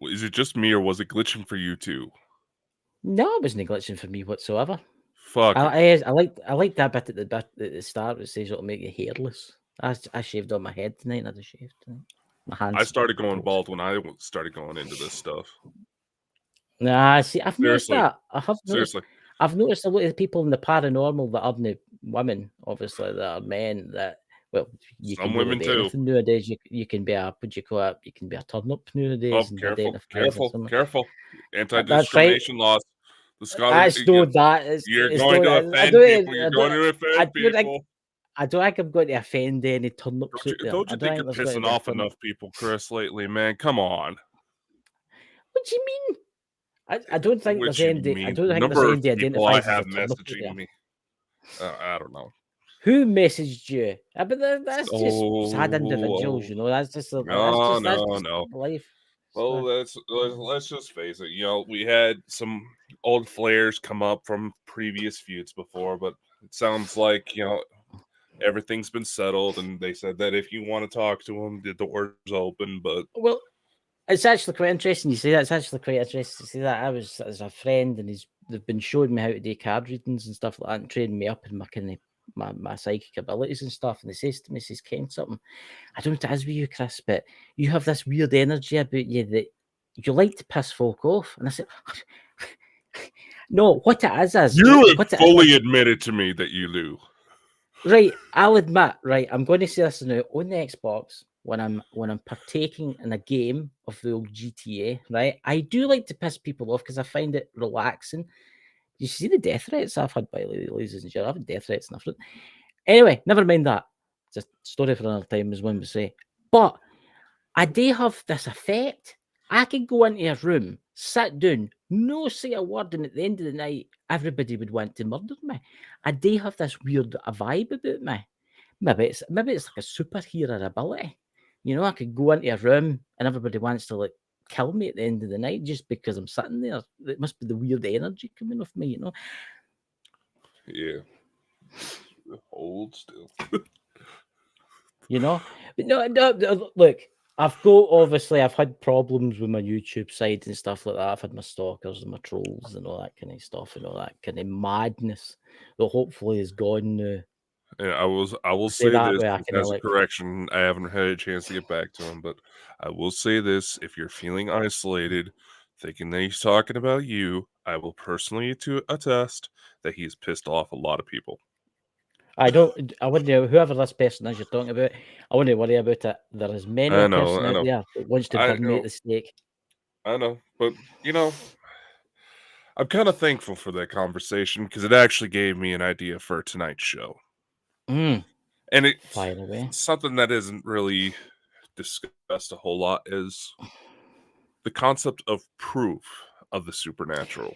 Is it just me or was it glitching for you too? No, it wasn't glitching for me whatsoever. Fucking I like that bit at the start. It says it'll make you hairless. I shaved on my head tonight. And I just shaved tonight. My I hands. started going bald when I started going into this stuff. Nah, see, I've noticed Seriously. that. I have noticed. Seriously. I've noticed a lot of people in the paranormal that aren't women, obviously, that are men that. Well, you can Some really women be too. anything nowadays. You can be a what do you call it? You can be a turn up Oh, nowadays and careful, identify as careful, someone. careful. That's right. Anti-discrimination laws. The Scottish, That's no that. you're It's going no. to I offend don't. people. You're going to I offend don't think. people. I don't think I'm going to offend any turn ups out there. Don't I you don't think think you're there's going to pissing be a off turn up. enough people, Chris, lately, man? Come on. What do you mean? I don't think What there's you any. I mean? don't The think there's number of any people I identifies as a have turn up out messaging there. me. I don't know. Who messaged you? But that's just sad individuals, Oh, you know. That's just no, that's no, just no. life. Well, let's just face it. You know, we had some old flares come up from previous feuds before, but it sounds like, you know, everything's been settled, and they said that if you want to talk to them, the door's open. But Well, it's actually quite interesting. You say that. It's actually quite interesting to see that. I was as a friend, and they've been showing me how to do card readings and stuff like that, and training me up in my kind of my psychic abilities and stuff. And they says to me, says Ken something. I don't know if it is with you, Chris, but you have this weird energy about you that you like to piss folk off. And I said, no, what it is you what have it fully is. admitted to me that you do. Right, I'll admit. Right, I'm going to say this now on the Xbox when I'm partaking in a game of the old GTA. Right, I do like to piss people off because I find it relaxing. You see the death threats I've had, by the way, ladies and gentlemen. I've had death threats and everything. Anyway, never mind that. It's a story for another time, as one would say. But I do have this effect. I can go into a room, sit down, no say a word, and at the end of the night, everybody would want to murder me. I do have this weird vibe about me. Maybe it's like a superhero ability. You know, I could go into a room and everybody wants to like kill me at the end of the night just because I'm sitting there. It must be the weird energy coming off me, you know. Yeah. Hold still. You know, but no, look, I've had problems with my YouTube side and stuff like that. I've had my stalkers and my trolls and all that kind of stuff and all that kind of madness that hopefully is gone now. Yeah, I will Say say that this way, I can as a like, correction. I haven't had a chance to get back to him, but I will say this: if you're feeling isolated, thinking that he's talking about you, I will personally to attest that he's pissed off a lot of people. I wouldn't know whoever this person is you're talking about. I wouldn't worry about it. There is many a person I out know, there that wants to I burn me at know, the stake. I know. But you know, I'm kind of thankful for that conversation because it actually gave me an idea for tonight's show, Mm, and it's fire away. something that isn't really discussed a whole lot is the concept of proof of the supernatural.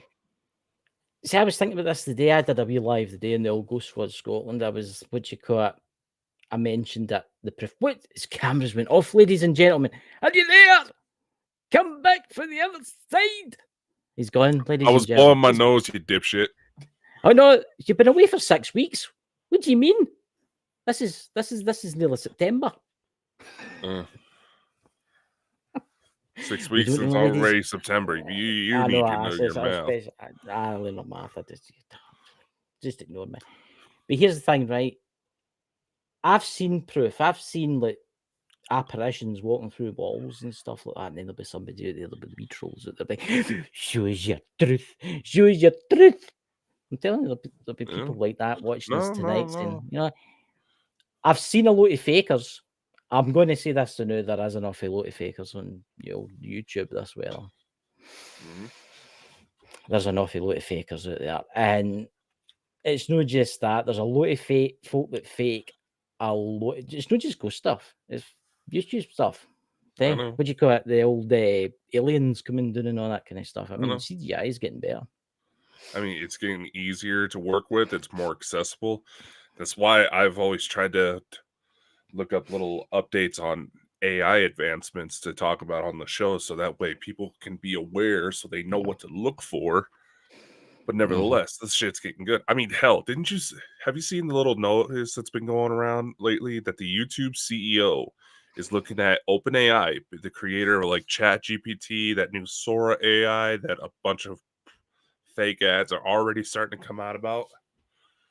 See, I was thinking about this the day I did a wee live the day in the old Ghost Squad Scotland. I was what you call it. I mentioned that the proof. What? His cameras went off, ladies and gentlemen. Are you there? Come back for the other side. He's gone, I ladies and was blowing gentlemen. my nose, you dipshit. Oh no, you've been away for 6 weeks. What do you mean? This is nearly September. Uh, 6 You weeks don't since know, ladies. already September. You I know. need to know your I was mouth. special. I learned my math. I just ignore me. But here's the thing, right? I've seen proof. I've seen like apparitions walking through walls and stuff like that, and then there'll be somebody out there, there'll be the wee trolls out there, like, show us your truth, show us your truth. I'm telling you, there'll be Yeah. people like that watching us No, no, tonight saying, no. you know, I've seen a lot of fakers. I'm going to say this to now, there is an awful lot of fakers on YouTube this weather. Mhm. There's an awful lot of fakers out there. And it's not just that, there's a lot of fake folk that fake a lot. It's not just ghost stuff, it's YouTube stuff. I Eh? know. What do you call it? The old aliens coming down and all that kind of stuff. I I mean, know. CGI is getting better. I mean, it's getting easier to work with. It's more accessible. That's why I've always tried to look up little updates on AI advancements to talk about on the show so that way people can be aware so they know what to look for. But nevertheless, this shit's getting good. I mean, hell, didn't you have you seen the little notice that's been going around lately that the YouTube CEO is looking at OpenAI, the creator of like ChatGPT, that new Sora AI that a bunch of fake ads are already starting to come out about,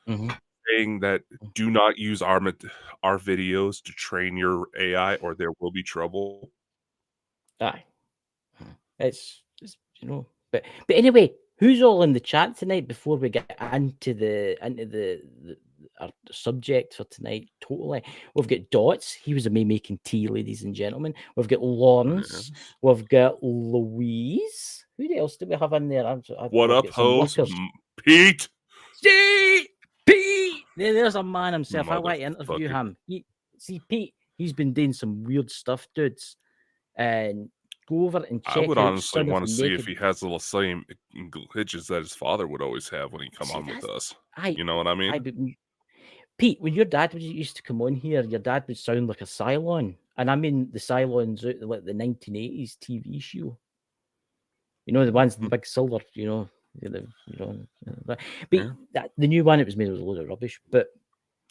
saying that do not use our videos to train your AI or there will be trouble. Aye. It's but anyway, who's all in the chat tonight before we get into the our subject for tonight? Totally. We've got Dots. He was a me making tea, ladies and gentlemen. We've got Lawrence. Yes. We've got Louise. Who else do we have in there? What up, hoes? Pete. Pete. There's a man himself. I like to interview him. Pete, he's been doing some weird stuff, dudes. And go over and check I would out honestly want to see Naked... if he has the same glitches that his father would always have when he come on with us. You know what I mean? Pete, when your dad used to come on here, your dad would sound like a Cylon. And I mean the Cylons out like the 1980s TV show. You know, the ones in the big silver, But the new one, it was made of a load of rubbish. But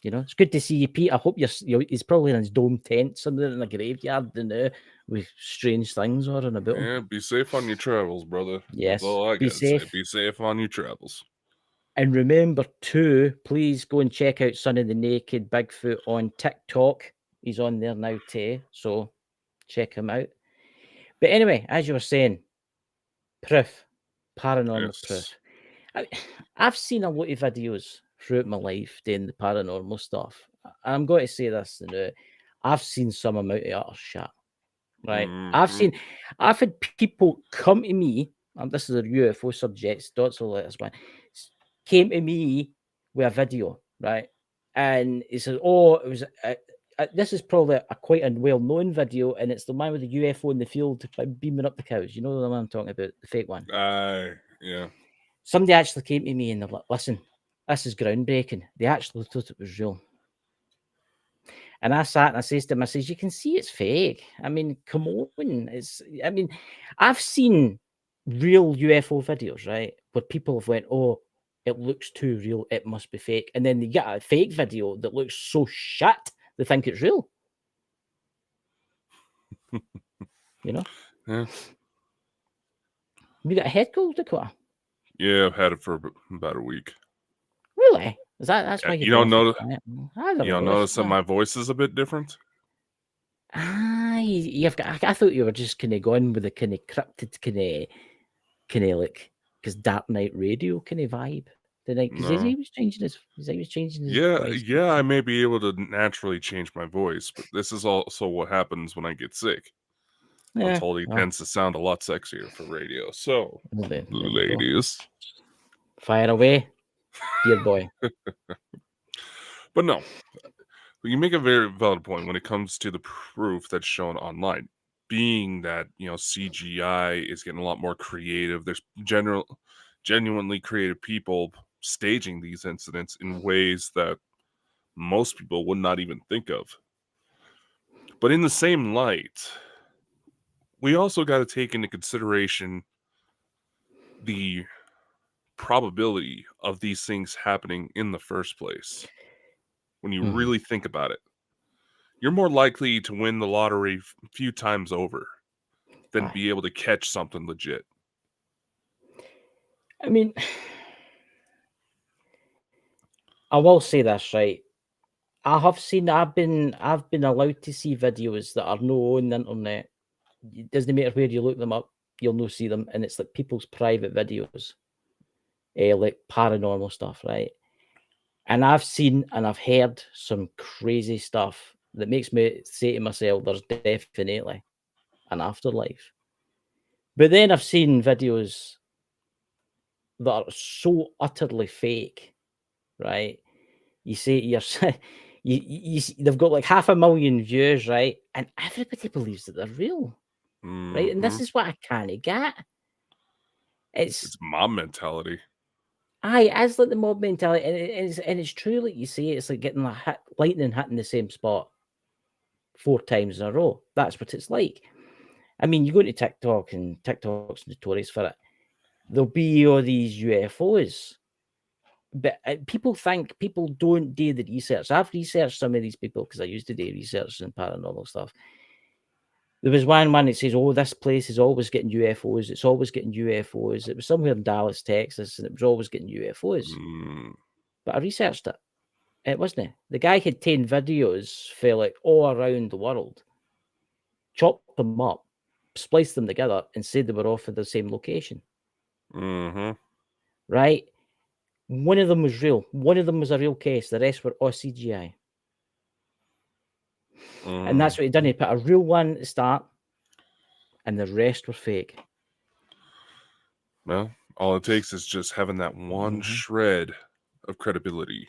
it's good to see you, Pete. I hope he's probably in his dome tent somewhere in a graveyard with strange things on about him. Yeah, be safe on your travels, brother. Yes, That's all I gotta say. Be safe on your travels. And remember too, please go and check out Son of the Naked Bigfoot on TikTok. He's on there now too, so check him out. But anyway, as you were saying, paranormal proof. I've seen a lot of videos throughout my life doing the paranormal stuff. I'm going to say this, I've seen some amount of utter shit. Right? I've had people come to me, and this is a UFO subject, Dots will let us one, came to me with a video, right? And he said, "Oh, it was this is probably quite a well-known video, and it's the man with the UFO in the field beaming up the cows. You know the one I'm talking about, the fake one." Yeah. Somebody actually came to me and they're like, "Listen, this is groundbreaking. They actually thought it was real." And I sat and I says to him, I says, "You can see it's fake. I mean, come on. I've seen real UFO videos, right? Where people have went, oh, it looks too real. It must be fake." And then they get a fake video that looks so shit, they think it's real. Yeah. You got a head cold, Dakota? Yeah, I've had it for about a week. Really? That's why you don't notice? You don't notice that my voice is a bit different? I thought you were just kind of going with the kind of cryptid kind of like because Dark Knight Radio kind of vibe tonight. Because he was changing his voice. Yeah, I may be able to naturally change my voice, but this is also what happens when I get sick. I'm told he tends to sound a lot sexier for radio. So, ladies, fire away, dear boy. But no, you make a very valid point when it comes to the proof that's shown online. Being that CGI is getting a lot more creative. There's genuinely creative people staging these incidents in ways that most people would not even think of. But in the same light, we also got to take into consideration the probability of these things happening in the first place. When you really think about it, you're more likely to win the lottery a few times over than be able to catch something legit. I mean, I will say this, right? I've been allowed to see videos that are no on the internet. It doesn't matter where you look them up, you'll no see them, and it's like people's private videos, like paranormal stuff, right? And I've seen and I've heard some crazy stuff that makes me say to myself, "There's definitely an afterlife." But then I've seen videos that are so utterly fake, right? You say to yourself, they've got like 500,000 views, right? And everybody believes that they're real, right? And this is what I can't get. It's mob mentality. It's like the mob mentality, and it's true, like you say, it's like getting lightning hitting the same spot 4 times in a row. That's what it's like. I mean, you go to TikTok, and TikTok's notorious for it. There'll be all these UFOs, but people don't do the research. I've researched some of these people because I used to do research and paranormal stuff. There was one that says, "Oh, this place is always getting UFOs. It's always getting UFOs." It was somewhere in Dallas, Texas, and it was always getting UFOs. But I researched it. It wasn't. The guy had 10 videos for like all around the world, chopped them up, spliced them together, and said they were off at the same location. Right? One of them was real. One of them was a real case. The rest were all CGI. And that's what he done. He put a real one at the start, and the rest were fake. Well, all it takes is just having that one shred of credibility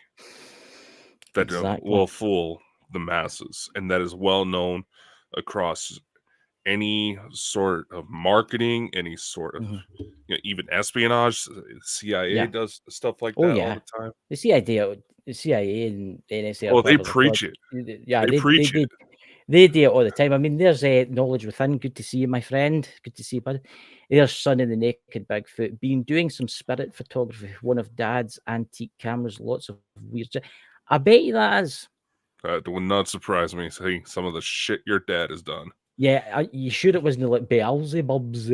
that will fool the masses, and that is well known across any sort of marketing, any sort of even espionage. CIA does stuff like that all the time. The CIA and NSA. Oh, they preach it. Yeah, they preach it. They do it all the time. I mean, there's Knowledge Within. Good to see you, my friend. Good to see you, bud. There's Son of the Naked Bigfoot. Been doing some spirit photography. One of Dad's antique cameras. Lots of weird. I bet you that is. That would not surprise me. See some of the shit your dad has done. Yeah, you sure it wasn't like Beelzebub's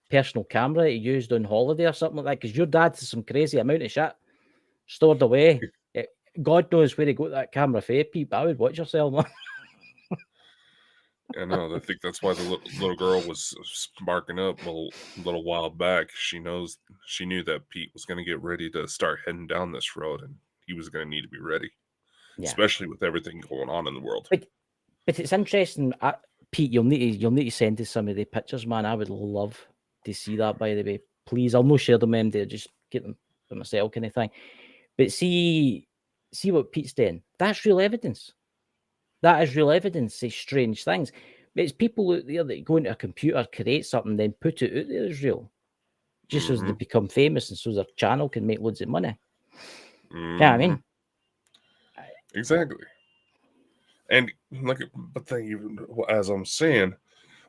personal camera he used on holiday or something like that? Because your dad has some crazy amount of shit stored away. God knows where he got that camera for, Pete, but I would watch yourself, man. I know. I think that's why the little girl was sparking up a little while back. She knew that Pete was going to get ready to start heading down this road, and he was going to need to be ready, especially with everything going on in the world. But it's interesting, Pete. You'll need to send us some of the pictures, man. I would love to see that. By the way, please. I'll not share them, just get them for myself, kind of thing. But see what Pete's doing. That's real evidence. That is real evidence of strange things. But it's people out there that go into a computer, create something, then put it out there as real. Just as they become famous and so their channel can make loads of money. Yeah, I mean. Exactly. And but then as I'm saying,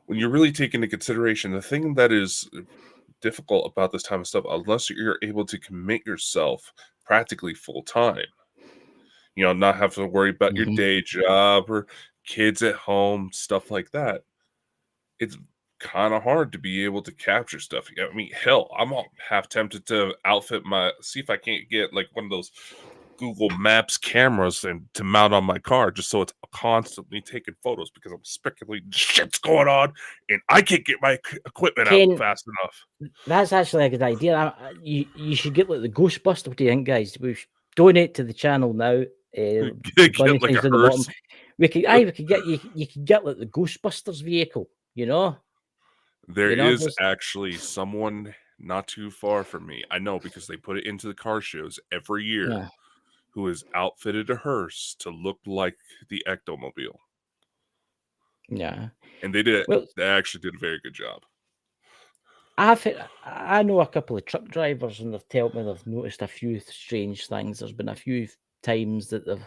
when you really take into consideration the thing that is difficult about this type of stuff, unless you're able to commit yourself practically full time, not have to worry about your day job or kids at home, stuff like that. It's kind of hard to be able to capture stuff. I mean, hell, I'm half tempted to see if I can't get like one of those Google Maps cameras and to mount on my car just so it's constantly taking photos, because I'm speculating shit's going on and I can't get my equipment out fast enough. That's actually a good idea. You should get like the Ghostbuster. What do you think, guys? We donate to the channel now. Get like a hearse. We could get you could get like the Ghostbusters vehicle. There is actually someone not too far from me. I know, because they put it into the car shows every year, who has outfitted a hearse to look like the Ectomobile. Yeah. And they actually did a very good job. I know a couple of truck drivers, and they've told me they've noticed a few strange things. There's been a few times that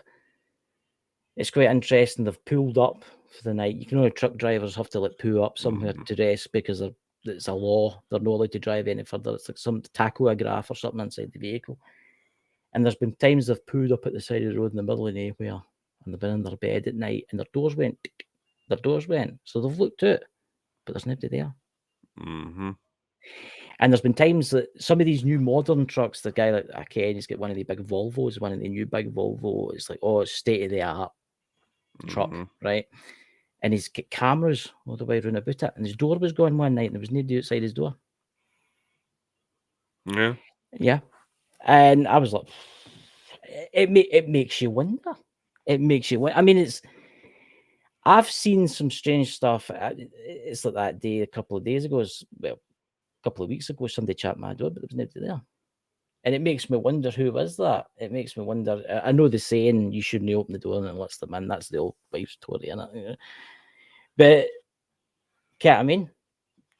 it's quite interesting. They've pulled up for the night. You know, truck drivers have to pull up somewhere to rest because it's a law. They're not allowed to drive any further. It's like some tachograph or something inside the vehicle. And there's been times they've pulled up at the side of the road in the middle of nowhere, and they've been in their bed at night, and their doors went. So they've looked out, but there's nobody there. And there's been times that some of these new modern trucks, the guy like Ken, he's got one of the big Volvos, one of the new big Volvo. It's like, it's state of the art truck, right? And he's got cameras all the way around about it. And his door was gone one night, and there was nobody outside his door. Yeah. And I was like, it makes you wonder. It makes you wonder. I mean, I've seen some strange stuff. It's like that day a couple of days ago, a couple of weeks ago, somebody chapped my door, but there was nobody there. And it makes me wonder, who was that? It makes me wonder. I know the saying, you shouldn't open the door and it lets them in. That's the old wives' story, innit? But, I mean?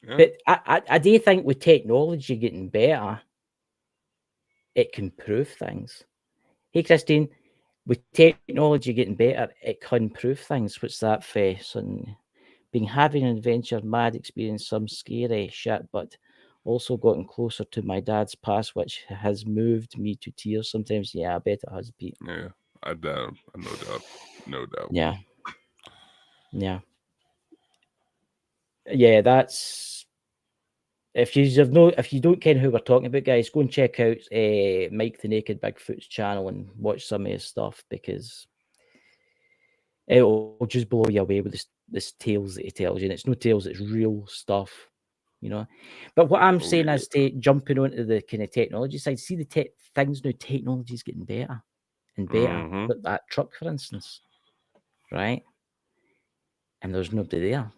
Yeah. But I do think with technology getting better, it can prove things. Hey, Christine, with technology getting better, it can prove things. What's that face? And being having an adventure, mad experience, some scary shit, but Also gotten closer to my dad's past, which has moved me to tears sometimes. Yeah, I bet it has, Pete. Yeah, I doubt. No doubt. No doubt. Yeah. Yeah. Yeah, that's if you don't care who we're talking about, guys, go and check out Mike the Naked Bigfoot's channel and watch some of his stuff, because it'll just blow you away with this tales that he tells you. And it's no tales, it's real stuff, you know. But what I'm saying is, to jumping onto the kind of technology side, see the things now, technology's getting better and better. Mhm. Like that truck, for instance, right? And there's nobody there.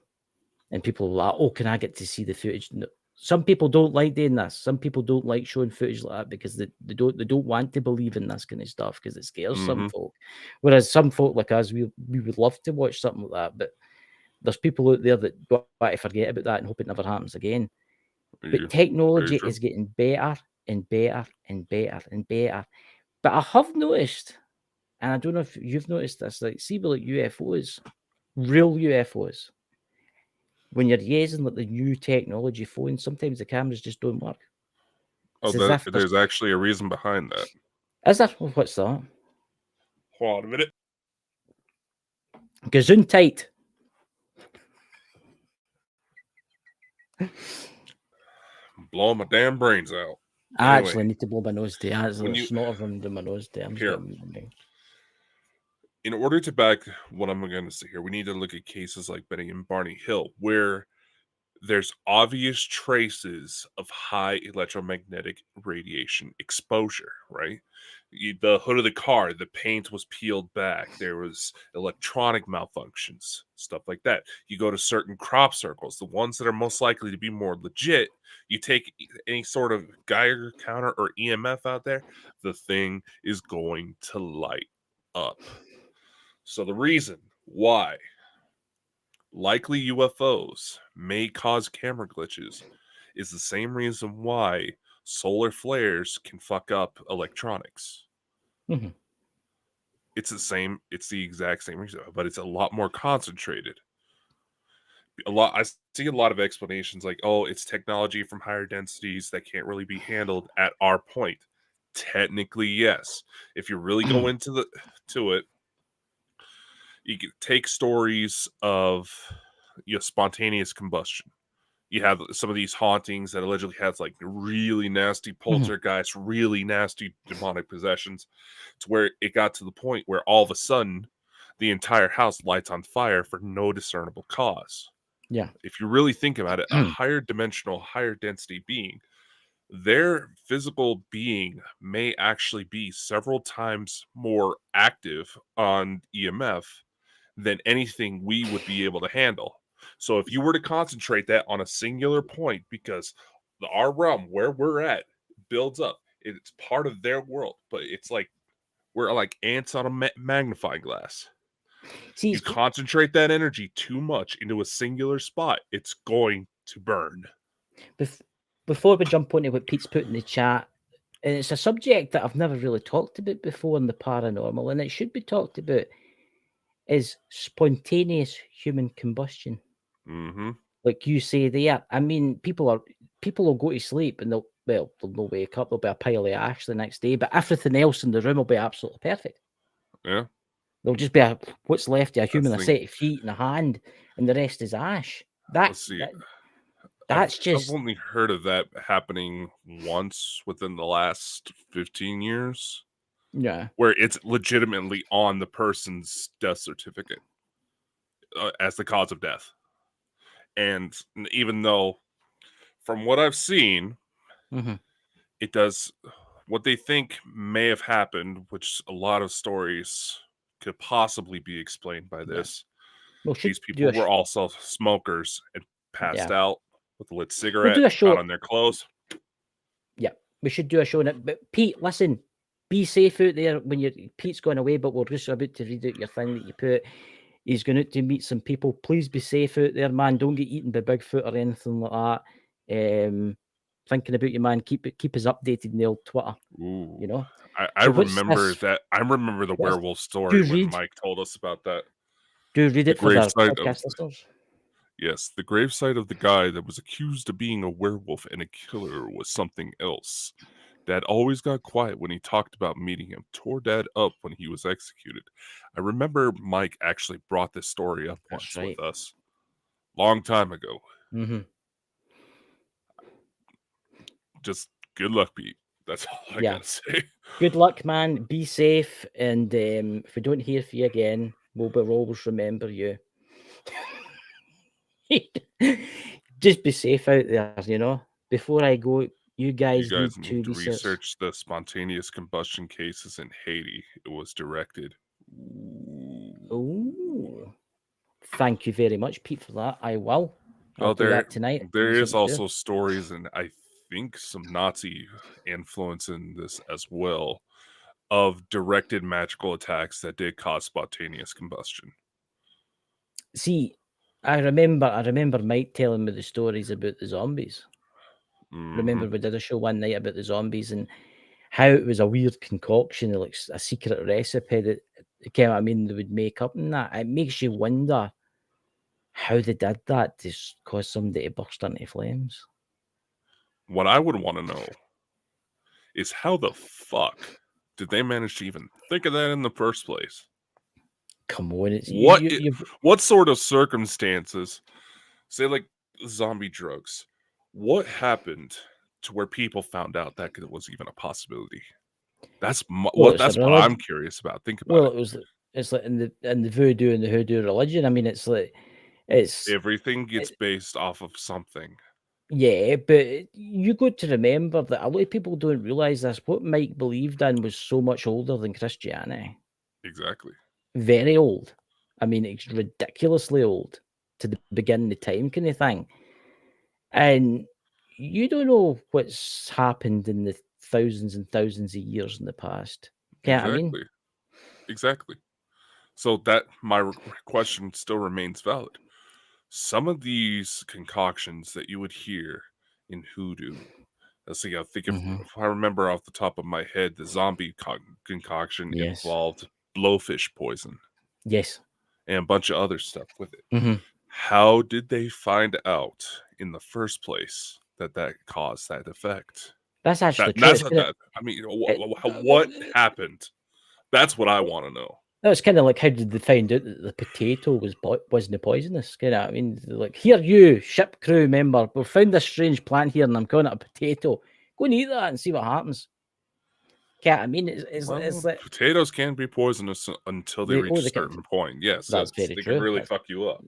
And people are like, oh, can I get to see the footage? No. Some people don't like doing this. Some people don't like showing footage like that because they don't want to believe in this kind of stuff because it scares some Mhm. folk. Whereas some folk like us, we would love to watch something like that. But there's people out there that want to forget about that and hope it never happens again. Very But technology true. is getting better and better and better and better. But I have noticed, and I don't know if you've noticed this, like, see, with like UFOs, real UFOs, when you're using like the new technology phones, sometimes the cameras just don't work. Oh, It's as if there's actually a reason behind that. is there? Well, what's that? Hold on a minute. Gazoon tight. Blowing my damn brains out. I Anyway, actually need to blow my nose to when actually you snort from my nose to. here, in order to back what I'm going to say here, we need to look at cases like Benny and Barney Hill, where there's obvious traces of high electromagnetic radiation exposure, right? The hood of the car, the paint was peeled back. There was electronic malfunctions, stuff like that. You go to certain crop circles, the ones that are most likely to be more legit, you take any sort of Geiger counter or EMF out there, the thing is going to light up. So the reason why likely UFOs may cause camera glitches is the same reason why solar flares can fuck up electronics. Mm-hmm. It's the exact same reason, but it's a lot more concentrated. I see a lot of explanations like, oh, it's technology from higher densities that can't really be handled at our point. Technically, yes. If you really go into it, you can take stories of spontaneous combustion. You have some of these hauntings that allegedly has like really nasty poltergeist, really nasty demonic possessions, to where it got to the point where all of a sudden the entire house lights on fire for no discernible cause. Yeah. If you really think about it, a higher dimensional, higher density being, their physical being may actually be several times more active on EMF than anything we would be able to handle. So if you were to concentrate that on a singular point, because our realm where we're at builds up, it's part of their world, but it's like we're like ants on a magnifying glass. See, You concentrate that energy too much into a singular spot, it's going to burn. Before we jump onto what Pete's put in the chat, and it's a subject that I've never really talked about before in the paranormal, and it should be talked about, is spontaneous human combustion. Mm-hmm. Like you say there, I mean, people will go to sleep and they'll not wake up. There'll be a pile of ash the next day, but everything else in the room will be absolutely perfect. Yeah. There'll just be what's left of a human, a set of feet and a hand, and the rest is ash. Let's see. That's I've only heard of that happening once within the last 15 years. Yeah. Where it's legitimately on the person's death certificate as the cause of death. And even though, from what I've seen, it does what they think may have happened, which a lot of stories could possibly be explained by this. Well, these people were also smokers and passed out with a lit cigarette out on their clothes. Yeah, we should do a show on it. But Pete, listen, be safe out there when Pete's going away, but we're just about to read out your thing that you put. He's going out to meet some people. Please be safe out there, man. Don't get eaten by Bigfoot or anything like that. Thinking about you, man. Keep us updated in the old Twitter. Ooh. You know. I remember that. I remember the werewolf story when Mike told us about that. Do read it for our podcast listeners. Yes, the gravesite of the guy that was accused of being a werewolf and a killer was something else. Dad always got quiet when he talked about meeting him, tore Dad up when he was executed. I remember Mike actually brought this story up That's once right. with us. Long time ago. Mm-hmm. Just good luck, Pete. That's all I Yeah. gotta say. Good luck, man. Be safe, and if we don't hear from you again, we'll always remember you. Just be safe out there, you know. Before I go, you You guys need guys to need to research. research the spontaneous combustion cases in Haiti. It was directed. Ooh. Oh, thank you very much, Pete, for that. I will. I'll Oh, do that tonight. there is Something to do. also stories, and I think some Nazi influence in this as well, of directed magical attacks that did cause spontaneous combustion. See, I remember Mike telling me the stories about the zombies. Hmm. Remember we did a show one night about the zombies and how it was a weird concoction, like a secret recipe that I mean they would make up and that. It makes you wonder how they did that to cause somebody to burst into flames. What I would want to know is how the fuck did they manage to even think of that in the first place? Come on, it's What you've what sort of circumstances, say like zombie drugs, what happened to where people found out that it was even a possibility? well, it's a That's what I'm religion. curious about. Think about Well, it. it's like in the voodoo and the hoodoo religion. I mean, it's like it's Everything gets it, based off of something. yeah, but you got to remember that a lot of people don't realize this. What Mike believed in was so much older than Christianity. Exactly. Very old. I mean, it's ridiculously old to the beginning of time kind of thing. And you don't know what's happened in the thousands and thousands of years in the past. Yeah, I mean? Exactly. Exactly. So that question still remains valid. Some of these concoctions that you would hear in hoodoo. Let's see. I think Mhm. if I remember off the top of my head, the zombie concoction Yes. involved blowfish poison Yes. and a bunch of other stuff with it. Mhm. How did they find out in the first place that that caused that effect? That's actually true. That's It's not kinda that. I mean, it what happened? That's what I want to know. no, it's kinda like how did they find out that the potato wasn't poisonous? Kinda, I mean, they're like, "Here, you ship crew member, we've found this strange plant here, and I'm calling it a potato. Go and eat that and see what happens." Yeah, I mean, it's Well, like potatoes can be poisonous until they reach a they can. certain point. Yes, That's very they can true. really fuck you up.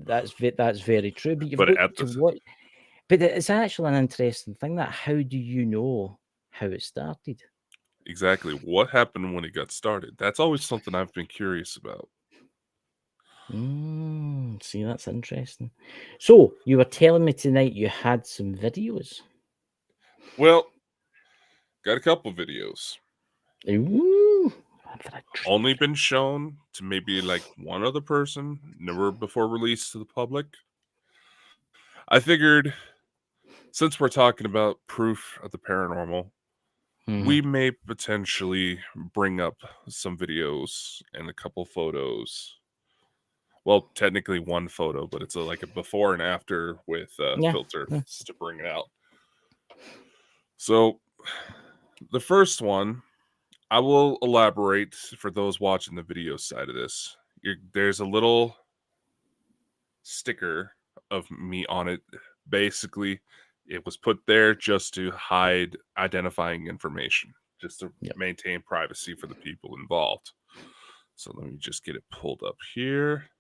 That's very true. But you've But got at to the watch. But it's actually an interesting thing that how do you know how it started? exactly what happened when it got started? That's always something I've been curious about. See, that's interesting. So you were telling me tonight you had some videos. Well, got a couple videos. Ooh, I'm for a Only treat. been shown to maybe like one other person, never before released to the public. I figured since we're talking about proof of the paranormal, Mhm. we may potentially bring up some videos and a couple photos. Well, technically one photo, but it's like a before and after with Yeah. filters Yeah. to bring it out. So the first one, I will elaborate for those watching the video side of this. There's a little sticker of me on it. Basically, it was put there just to hide identifying information, just to Yep. maintain privacy for the people involved. So let me just get it pulled up here.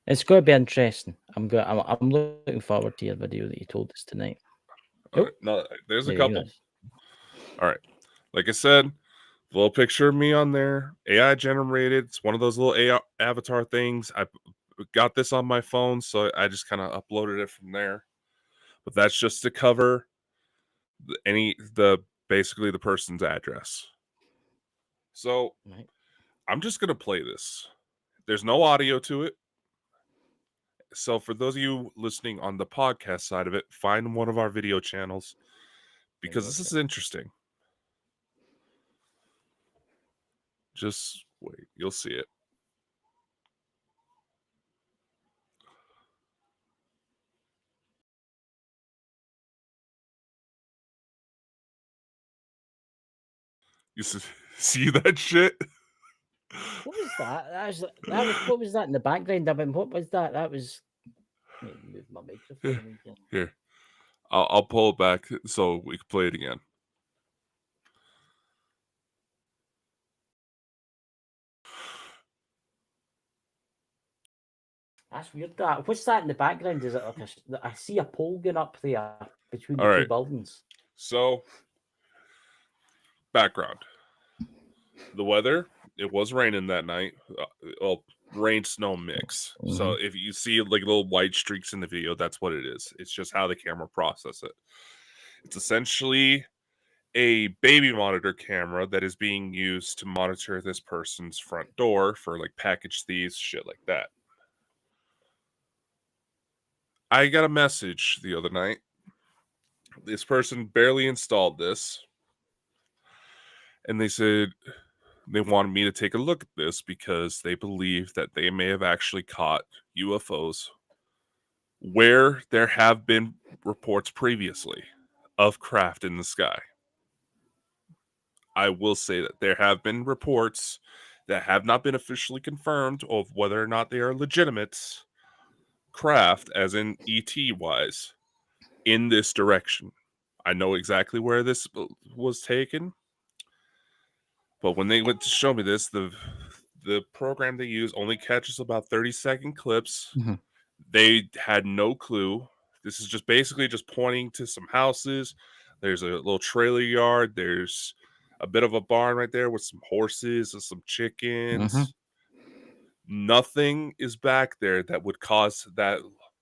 It's going to be interesting. I'm looking forward to your video that you told us tonight. All Oh, right, no, there's a there you go. couple. All right, like I said, little picture of me on there, AI generated. It's one of those little AI avatar things. I got this on my phone, so I just kind of uploaded it from there. But that's just to cover the basically the person's address. So Right. I'm just gonna play this. There's no audio to it. So for those of you listening on the podcast side of it, find one of our video channels There you because go. this is interesting. Just wait, you'll see it. You see that shit? What was that? That was what was that in the background? I mean, what was that? That was. Let me move my microphone a wee bit. Here, I'll pull it back so we can play it again. That's weird. That what's that in the background? Is it like I see a pole going up there between the All two right. buildings? So, background. The weather, it was raining that night. Well, rain snow mix. So if you see like little white streaks in the video, that's what it is. It's just how the camera process it. It's essentially a baby monitor camera that is being used to monitor this person's front door for like package thieves, shit like that. I got a message the other night. This person barely installed this, and they said they wanted me to take a look at this because they believe that they may have actually caught UFOs where there have been reports previously of craft in the sky. I will say that there have been reports that have not been officially confirmed of whether or not they are legitimate craft, as in ET wise, in this direction. I know exactly where this was taken, but when they went to show me this, the program they use only catches about 30-second clips. They had no clue. This is just basically just pointing to some houses. There's a little trailer yard. There's a bit of a barn right there with some horses and some chickens. Nothing is back there that would cause that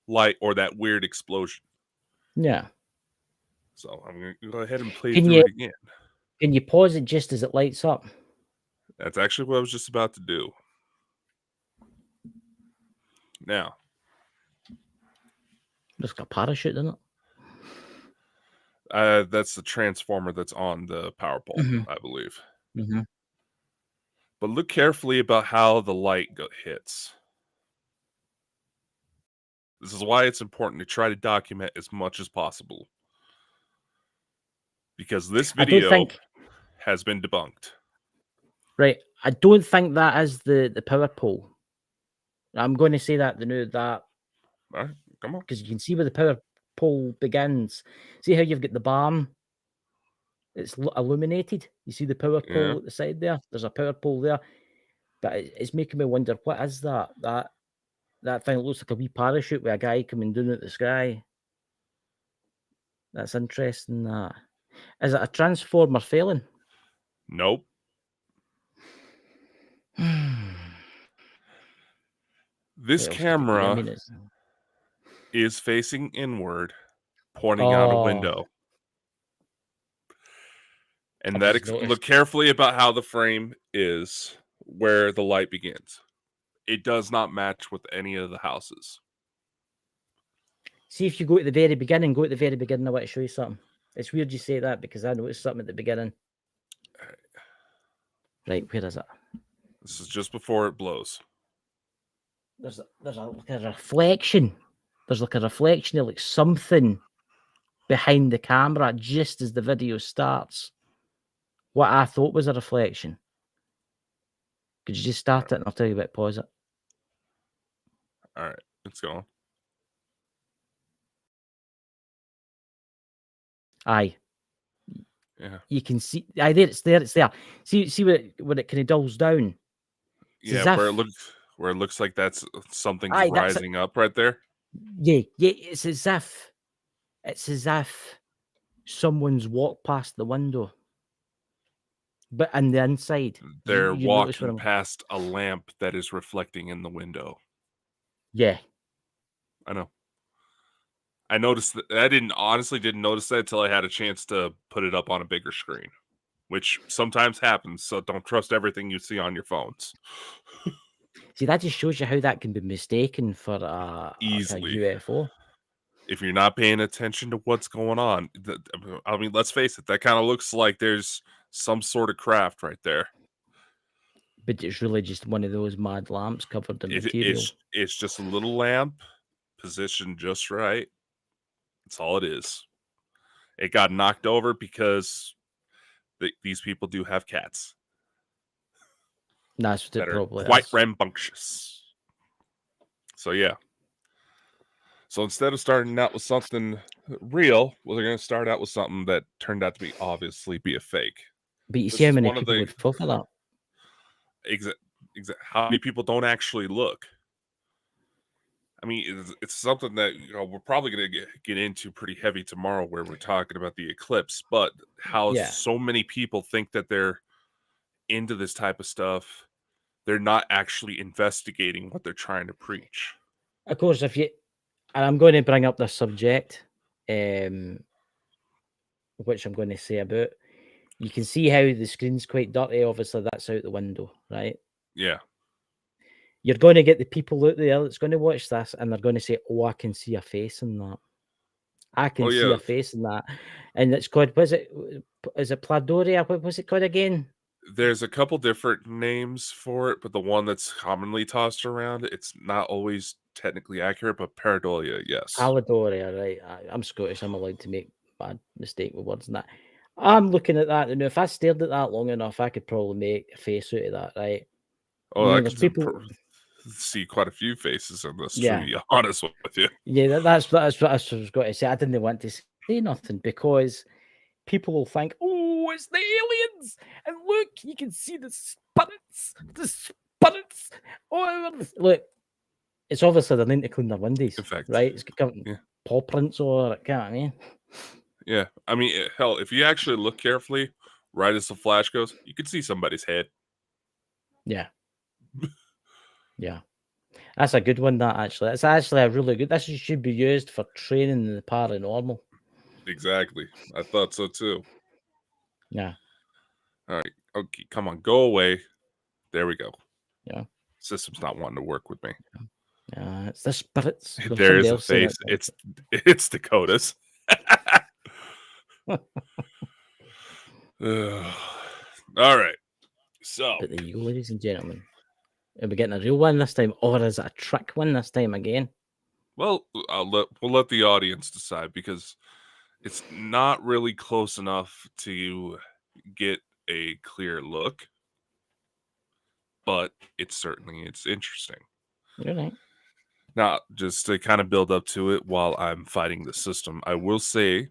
light or that weird explosion. Yeah. So I'm going to go ahead and play Can through you it again. can you pause it just as it lights up? That's actually what I was just about to do. Now, There's got a parachute in it. that's the transformer that's on the power pole, I believe. But look carefully about how the light hits. This is why it's important to try to document as much as possible. Because this video has been debunked. Right. I don't think that is the power pole. I'm going to say that that. All right, come on. Because you can see where the power pole begins. See how you've got the barn? It's illuminated. You see the power pole at the side there? There's a power pole there. But it's making me wonder, what is that? That thing looks like a wee parachute with a guy coming down at the sky. That's interesting. Is it a transformer failing? Nope. This camera is facing inward, pointing out a window. And look carefully about how the frame is, where the light begins. It does not match with any of the houses. See, if you go at the very beginning, I want to show you something. It's weird you say that because I noticed something at the beginning. Right, where is it? This is just before it blows. There's like a reflection. There's like a reflection of like something behind the camera just as the video starts. What I thought was a reflection. Could you just start it and I'll tell you about pause it? All right, it's going. Aye. Yeah. You can see. Aye, there. It's there. See when it kind of dulls down. It's where it looks like that's something's rising up right there. Yeah. It's as if someone's walked past the window, but on the inside, they're walking past a lamp that is reflecting in the window. Yeah, I know. I noticed that. I honestly didn't notice that until I had a chance to put it up on a bigger screen, which sometimes happens. So don't trust everything you see on your phones. See, that just shows you how that can be mistaken for a UFO. If you're not paying attention to what's going on, I mean, let's face it, that kind of looks like there's some sort of craft right there. But it's really just one of those mad lamps covered in material. It's just a little lamp positioned just right. That's all it is. It got knocked over because these people do have cats That's what that it are probably quite is. rambunctious. So yeah. So instead of starting out with something real, well, they're going to start out with something that turned out to be obviously be a fake. But you This see how is many one of people the would fall for that? how many people don't actually look. I mean, it's something that we're probably going to get into pretty heavy tomorrow, where we're talking about the eclipse. But how Yeah. so many people think that they're into this type of stuff, they're not actually investigating what they're trying to preach. Of course, if you and I'm going to bring up this subject, which I'm going to say about. You can see how the screen's quite dirty. Obviously, that's out the window, right? Yeah. You're going to get the people out there that's going to watch this, and they're going to say, "Oh, I can see a face in that. I can Oh see yeah. a face in that." And it's called. Was it? Is it Pladoria? What was it called again? There's a couple different names for it, but the one that's commonly tossed around, it's not always technically accurate, but pareidolia, yes. Paladoria, right? I'm Scottish. I'm allowed to make bad mistake with words and that. I'm looking at that, and if I stared at that long enough, I could probably make a face out of that, right? I Oh, I mean, can there's people. see quite a few faces in this, to Yeah, be honest with you. yeah. That's what I was going to say. I didn't want to say nothing because people will think, "Oh, it's the aliens!" And look, you can see the spirits. The spirits. Oh, look, it's obviously they're need to clean their windows, In fact, right? It's got yeah, paw prints all over it. Can't I mean? yeah. I mean, hell, if you actually look carefully, right as the flash goes, you can see somebody's head. Yeah, yeah. That's a good one. That actually, it's actually a really good. This should be used for training the paranormal. Exactly. I thought so too. Yeah, All right. Okay, come on, go away. There we go. yeah, System's not wanting to work with me. yeah. It's the spirits. There was There somebody is a else saying face. It's Dakota's. it. Ugh. All right. So, But there you go, ladies and gentlemen. Are we getting a real one this time, or is it a trick one this time again? well, we'll let the audience decide, because it's not really close enough to get a clear look, but it's interesting. You're right. Now, just to kind of build up to it while I'm fighting the system, I will say,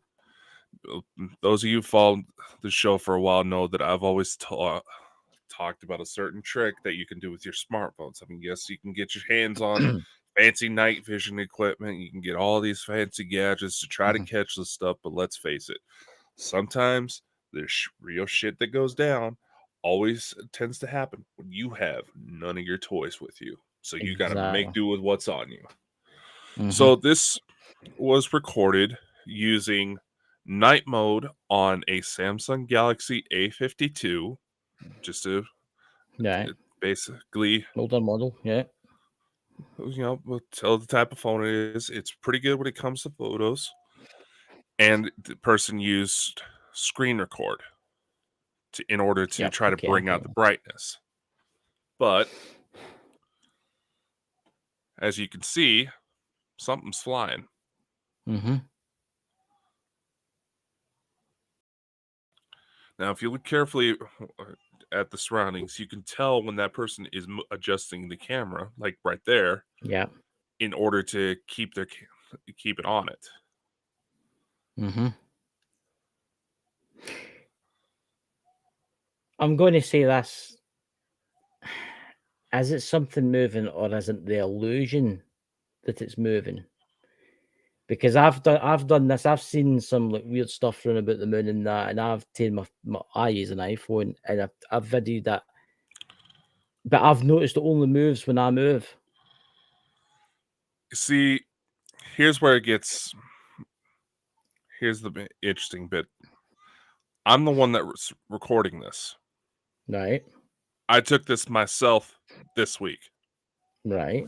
those of you who followed the show for a while know that I've always talked about a certain trick that you can do with your smartphones. I mean, yes, you can get your hands on fancy night vision equipment. You can get all these fancy gadgets to try to Mhm. catch this stuff, but let's face it, sometimes there's real shit that goes down. Always tends to happen when you have none of your toys with you. So you got to make Exactly. do with what's on you. Mhm. So this was recorded using night mode on a Samsung Galaxy A52, just to Right. basically, Older model. Yeah. we'll tell the type of phone it is. It's pretty good when it comes to photos. And the person used screen record in order to Yep. try to Okay. I bring get out the it. brightness. But as you can see, something's flying. Mhm. Now, if you look carefully at the surroundings, you can tell when that person is adjusting the camera, like right there, Yeah. in order to keep it on it. Mhm. I'm going to say this: is it something moving, or is it the illusion that it's moving? Because I've done this. I've seen some like weird stuff running about the moon and that, and I've taken I use an iPhone and I've videoed that, but I've noticed it only moves when I move. See, here's where it gets. Here's the interesting bit. I'm the one that was recording this. Right, I took this myself this week. right.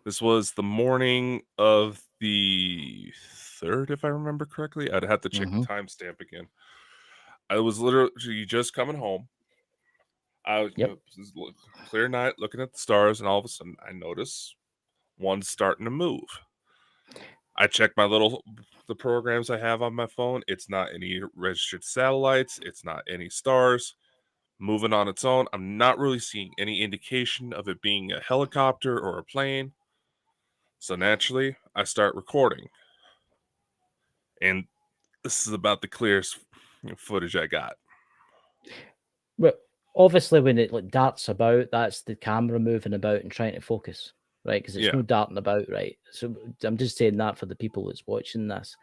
This was the morning of the 3rd, if I remember correctly. I'd have to check the Mhm. timestamp again. I was literally just coming home. I was, Yep. clear night, looking at the stars, and all of a sudden I notice one's starting to move. I check the programs I have on my phone. It's not any registered satellites. It's not any stars moving on its own. I'm not really seeing any indication of it being a helicopter or a plane. So naturally, I start recording. And this is about the clearest footage I got. But obviously, when it like darts about, that's the camera moving about and trying to focus, right? Because it's Yeah. no darting about, right? So I'm just saying that for the people that's watching this.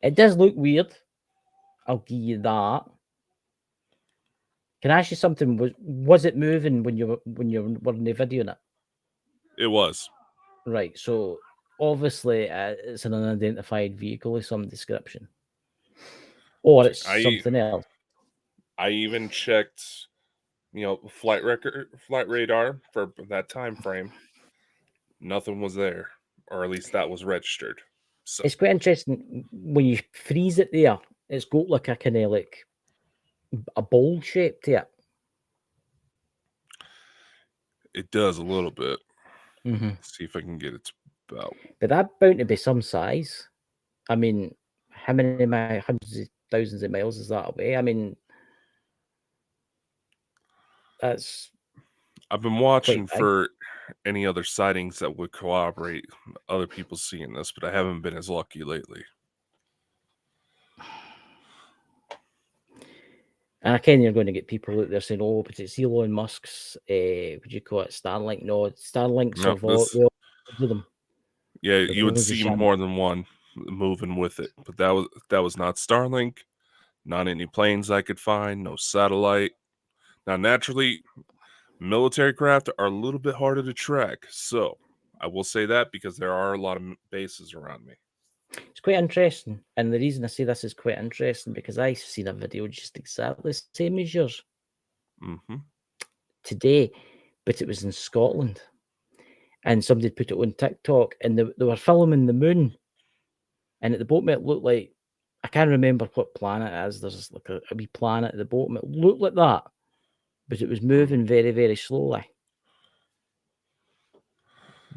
It does look weird. I'll give you that. Can I ask you something? Was it moving when you were in the video in it? It was. Right. So obviously, it's an unidentified vehicle of some description, or it's something else. I even checked, flight radar for that time frame. Nothing was there, or at least that was registered. So It's quite interesting when you freeze it there. It's got like a kind of like a bowl shape to it. it does a little bit. Mm-hmm. See if I can get it about. But that's bound to be some size. I mean, how many hundreds of thousands of miles is that away? I mean, that's I've been watching quite big. for any other sightings that would corroborate other people seeing this, but I haven't been as lucky lately. And I you're going to get people out there saying, "Oh, but it's Elon Musk's, would you call it Starlink?" No, Starlinks No, have all of them. yeah, There's you would loads of see sham- more than one moving with it, but that was not Starlink, not any planes I could find, no satellite. Now, naturally, military craft are a little bit harder to track, so I will say that because there are a lot of bases around me. It's quite interesting, and the reason I say this is quite interesting because I've seen a video just exactly the same as yours today, but it was in Scotland, and somebody put it on TikTok, and they were filming the moon, and at the bottom it looked like, I can't remember what planet it is. There's like a wee planet at the bottom. It looked like that, but it was moving very, very slowly.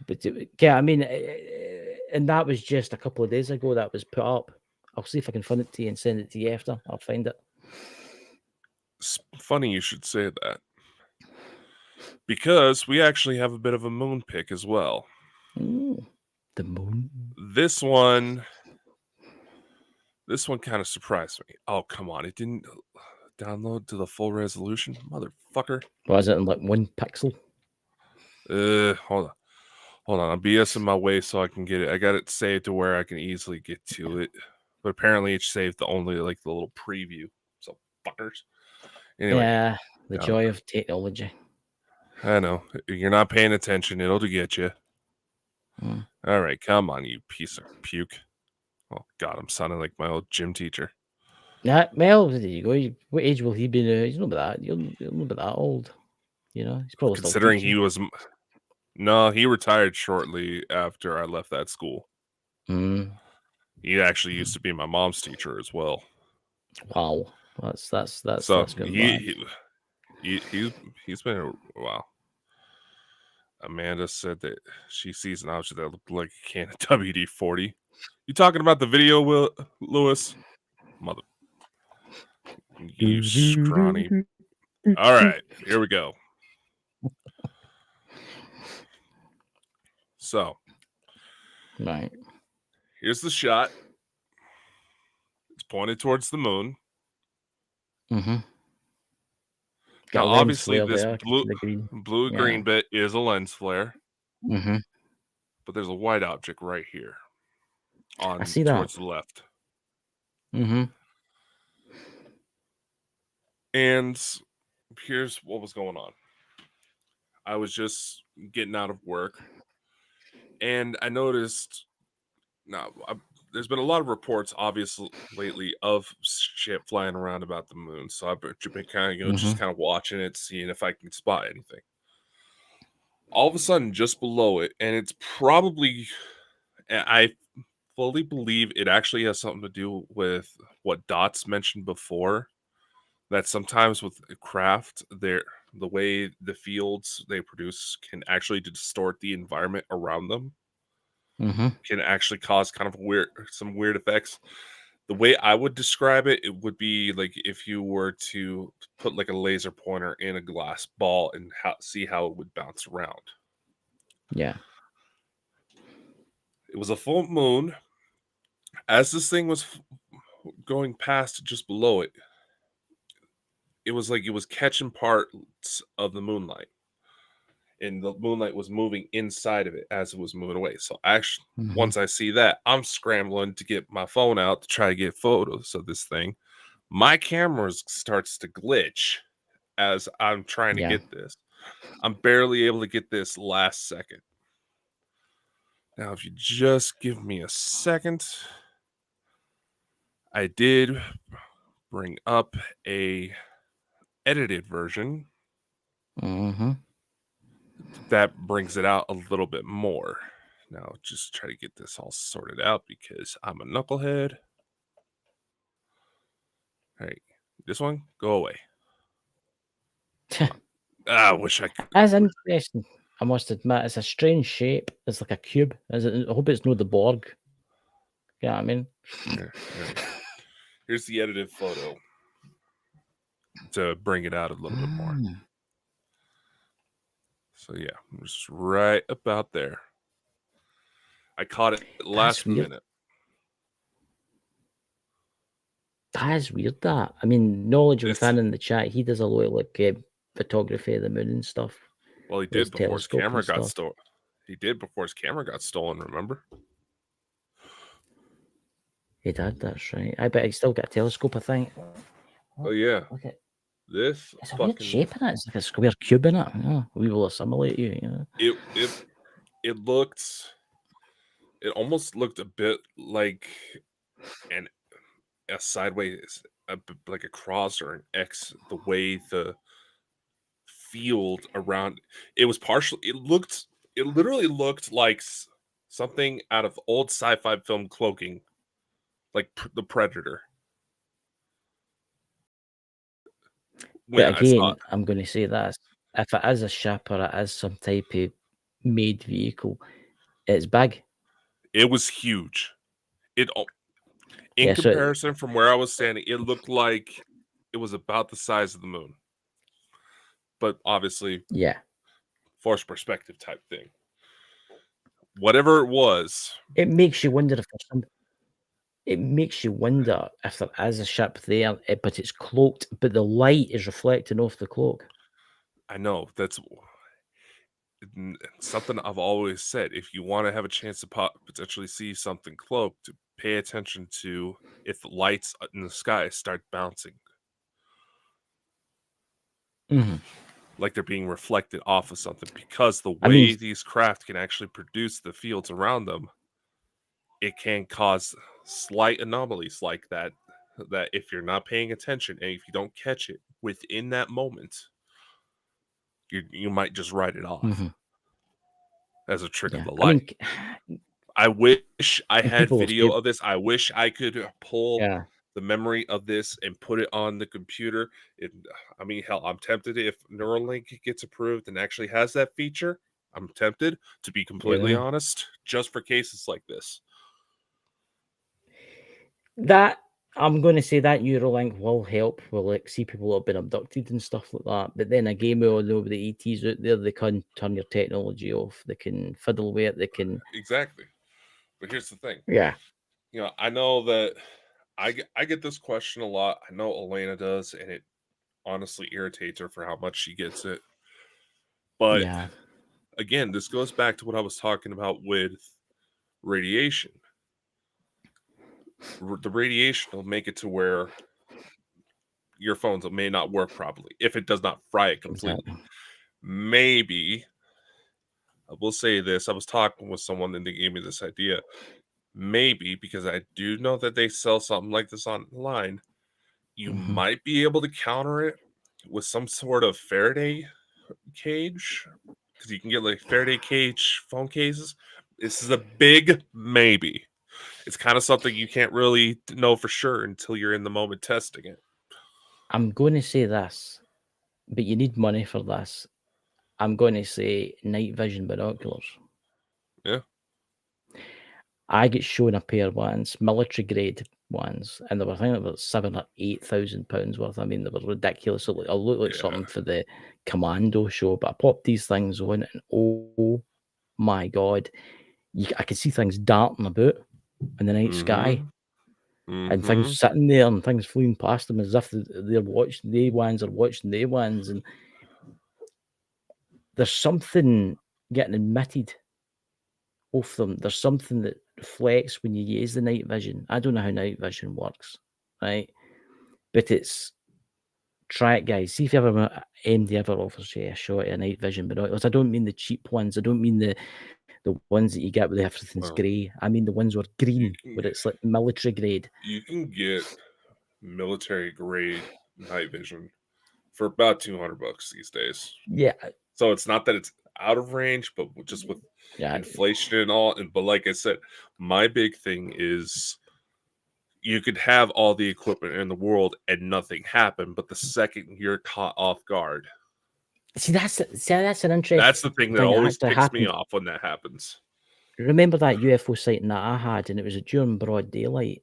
But yeah, I mean, and that was just a couple of days ago that was put up. I'll see if I can find it to you and send it to you after. I'll find it. It's funny you should say that, because we actually have a bit of a moon pick as well. Ooh, the moon. This one kind of surprised me. Oh, come on. It didn't download to the full resolution, motherfucker. Was it in like 1 pixel? Hold on. I'm BSing my way so I can get it. I got it saved to where I can easily get to it. But apparently it's saved to only like the little preview. So fuckers. Anyway. Yeah, the joy of technology. I know. You're not paying attention. It'll get you. All right, come on, you piece of puke. Oh God, I'm sounding like my old gym teacher. Yeah, well, there you go. What age will he be now? He's not that. He'll not be that old. You know, he's probably Considering still he was, no, he retired shortly after I left that school. He actually used to be my mom's teacher as well. Wow, that's So good. he's been a while. Amanda said that she sees an object that looked like a can of WD-40. You talking about the video, Lewis? Mother, you scrawny. All right, here we go. So, right. Here's the shot. It's pointed towards the moon. Now, obviously, this blue-green bit is a lens flare. But there's a white object right here. I see that. Towards the left. And here's what was going on. I was just getting out of work, and I noticed. Now, there's been a lot of reports, obviously, lately of shit flying around about the moon. So I've been kind of, just kind of watching it, seeing if I can spot anything. All of a sudden, just below it, and it's probably, I fully believe it actually has something to do with what Dots mentioned before. That sometimes with craft, the way the fields they produce can actually distort the environment around them. can actually cause kind of some weird effects. The way I would describe it, it would be like if you were to put like a laser pointer in a glass ball and see how it would bounce around. Yeah. It was a full moon. As this thing was going past just below it, it was like it was catching parts of the moonlight. And the moonlight was moving inside of it as it was moving away. So actually, once I see that, I'm scrambling to get my phone out to try to get photos of this thing. My camera starts to glitch as I'm trying to get this. I'm barely able to get this last second. Now, if you just give me a second, I did bring up a edited version that brings it out a little bit more. Now, just try to get this all sorted out because I'm a knucklehead. All right, this one, go away. I wish I could. That's interesting. I must admit, it's a strange shape. It's like a cube. I hope it's not the Borg. You know what I mean? Here. Here's the edited photo to bring it out a little bit more. So yeah, just right about there. I caught it last minute. That is weird. That I mean, knowledge within in the chat. He does a lot of like photography of the moon and stuff. Well, he did before his camera got stolen. He did before his camera got stolen. Remember? He did. That's right. I bet he still got a telescope. I think. Oh yeah. Okay. This it's a weird shape in it. It's like a square cube in it. Yeah, we will assimilate you. You know? It looked. It almost looked a bit like a sideways, like a cross or an X. The way the field around it was partially. It literally looked like something out of old sci-fi film cloaking, like the Predator. But again, I'm going to say that if it is a ship or it is some type of made vehicle, it's big. It was huge. In comparison from where I was standing, it looked like it was about the size of the moon. But obviously, forced perspective type thing. Whatever it was, it makes you wonder if there's some. It makes you wonder if there is a ship there, but it's cloaked, but the light is reflecting off the cloak. I know that's something I've always said. If you want to have a chance to potentially see something cloaked, pay attention to if the lights in the sky start bouncing. Like they're being reflected off of something, because the way these craft can actually produce the fields around them, it can cause slight anomalies like that if you're not paying attention and if you don't catch it within that moment, you might just write it off as a trick of the light. I wish I had video of this. I wish I could pull the memory of this and put it on the computer. I mean, hell, I'm tempted if Neuralink gets approved and actually has that feature. I'm tempted, to be completely honest, just for cases like this. That I'm going to say that Neuralink will help. We'll like see people that have been abducted and stuff like that. But then again, we all know the ETs out there, they can turn your technology off. They can fiddle with it. They can exactly. But here's the thing. Yeah. You know, I know that I get this question a lot. I know Elena does, and it honestly irritates her for how much she gets it. But again, this goes back to what I was talking about with radiation. The radiation will make it to where your phones may not work properly if it does not fry it completely. Maybe, I will say this, I was talking with someone and they gave me this idea. Maybe, because I do know that they sell something like this online, you might be able to counter it with some sort of Faraday cage, because you can get like Faraday cage phone cases. This is a big maybe. It's kind of something you can't really know for sure until you're in the moment testing it. I'm going to say this, but you need money for this. I'm going to say night vision binoculars. Yeah. I get shown a pair once, military grade ones, and they were, I think, about £7,000 or £8,000 worth. I mean, they were ridiculous. It looked like something for the Commando show. But I popped these things on, and oh my god, I could see things darting about in the night sky, and things sitting there, and things fleeing past them as if they're watching. They ones are watching they ones, and there's something getting emitted off them. There's something that reflects when you use the night vision. I don't know how night vision works, right? But it's, try it, guys. See if you ever MD ever offers you a shot at a night vision binoculars. I don't mean the cheap ones. I don't mean the ones that you get where everything's grey. I mean the ones where green, where it's like military grade. You can get military grade night vision for about $200 these days. Yeah. So it's not that it's out of range, but just with inflation and all. But like I said, my big thing is you could have all the equipment in the world and nothing happen, but the second you're caught off guard. See, that's an interesting. That's the thing that always ticks me off when that happens. Remember that UFO sighting that I had, and it was during broad daylight,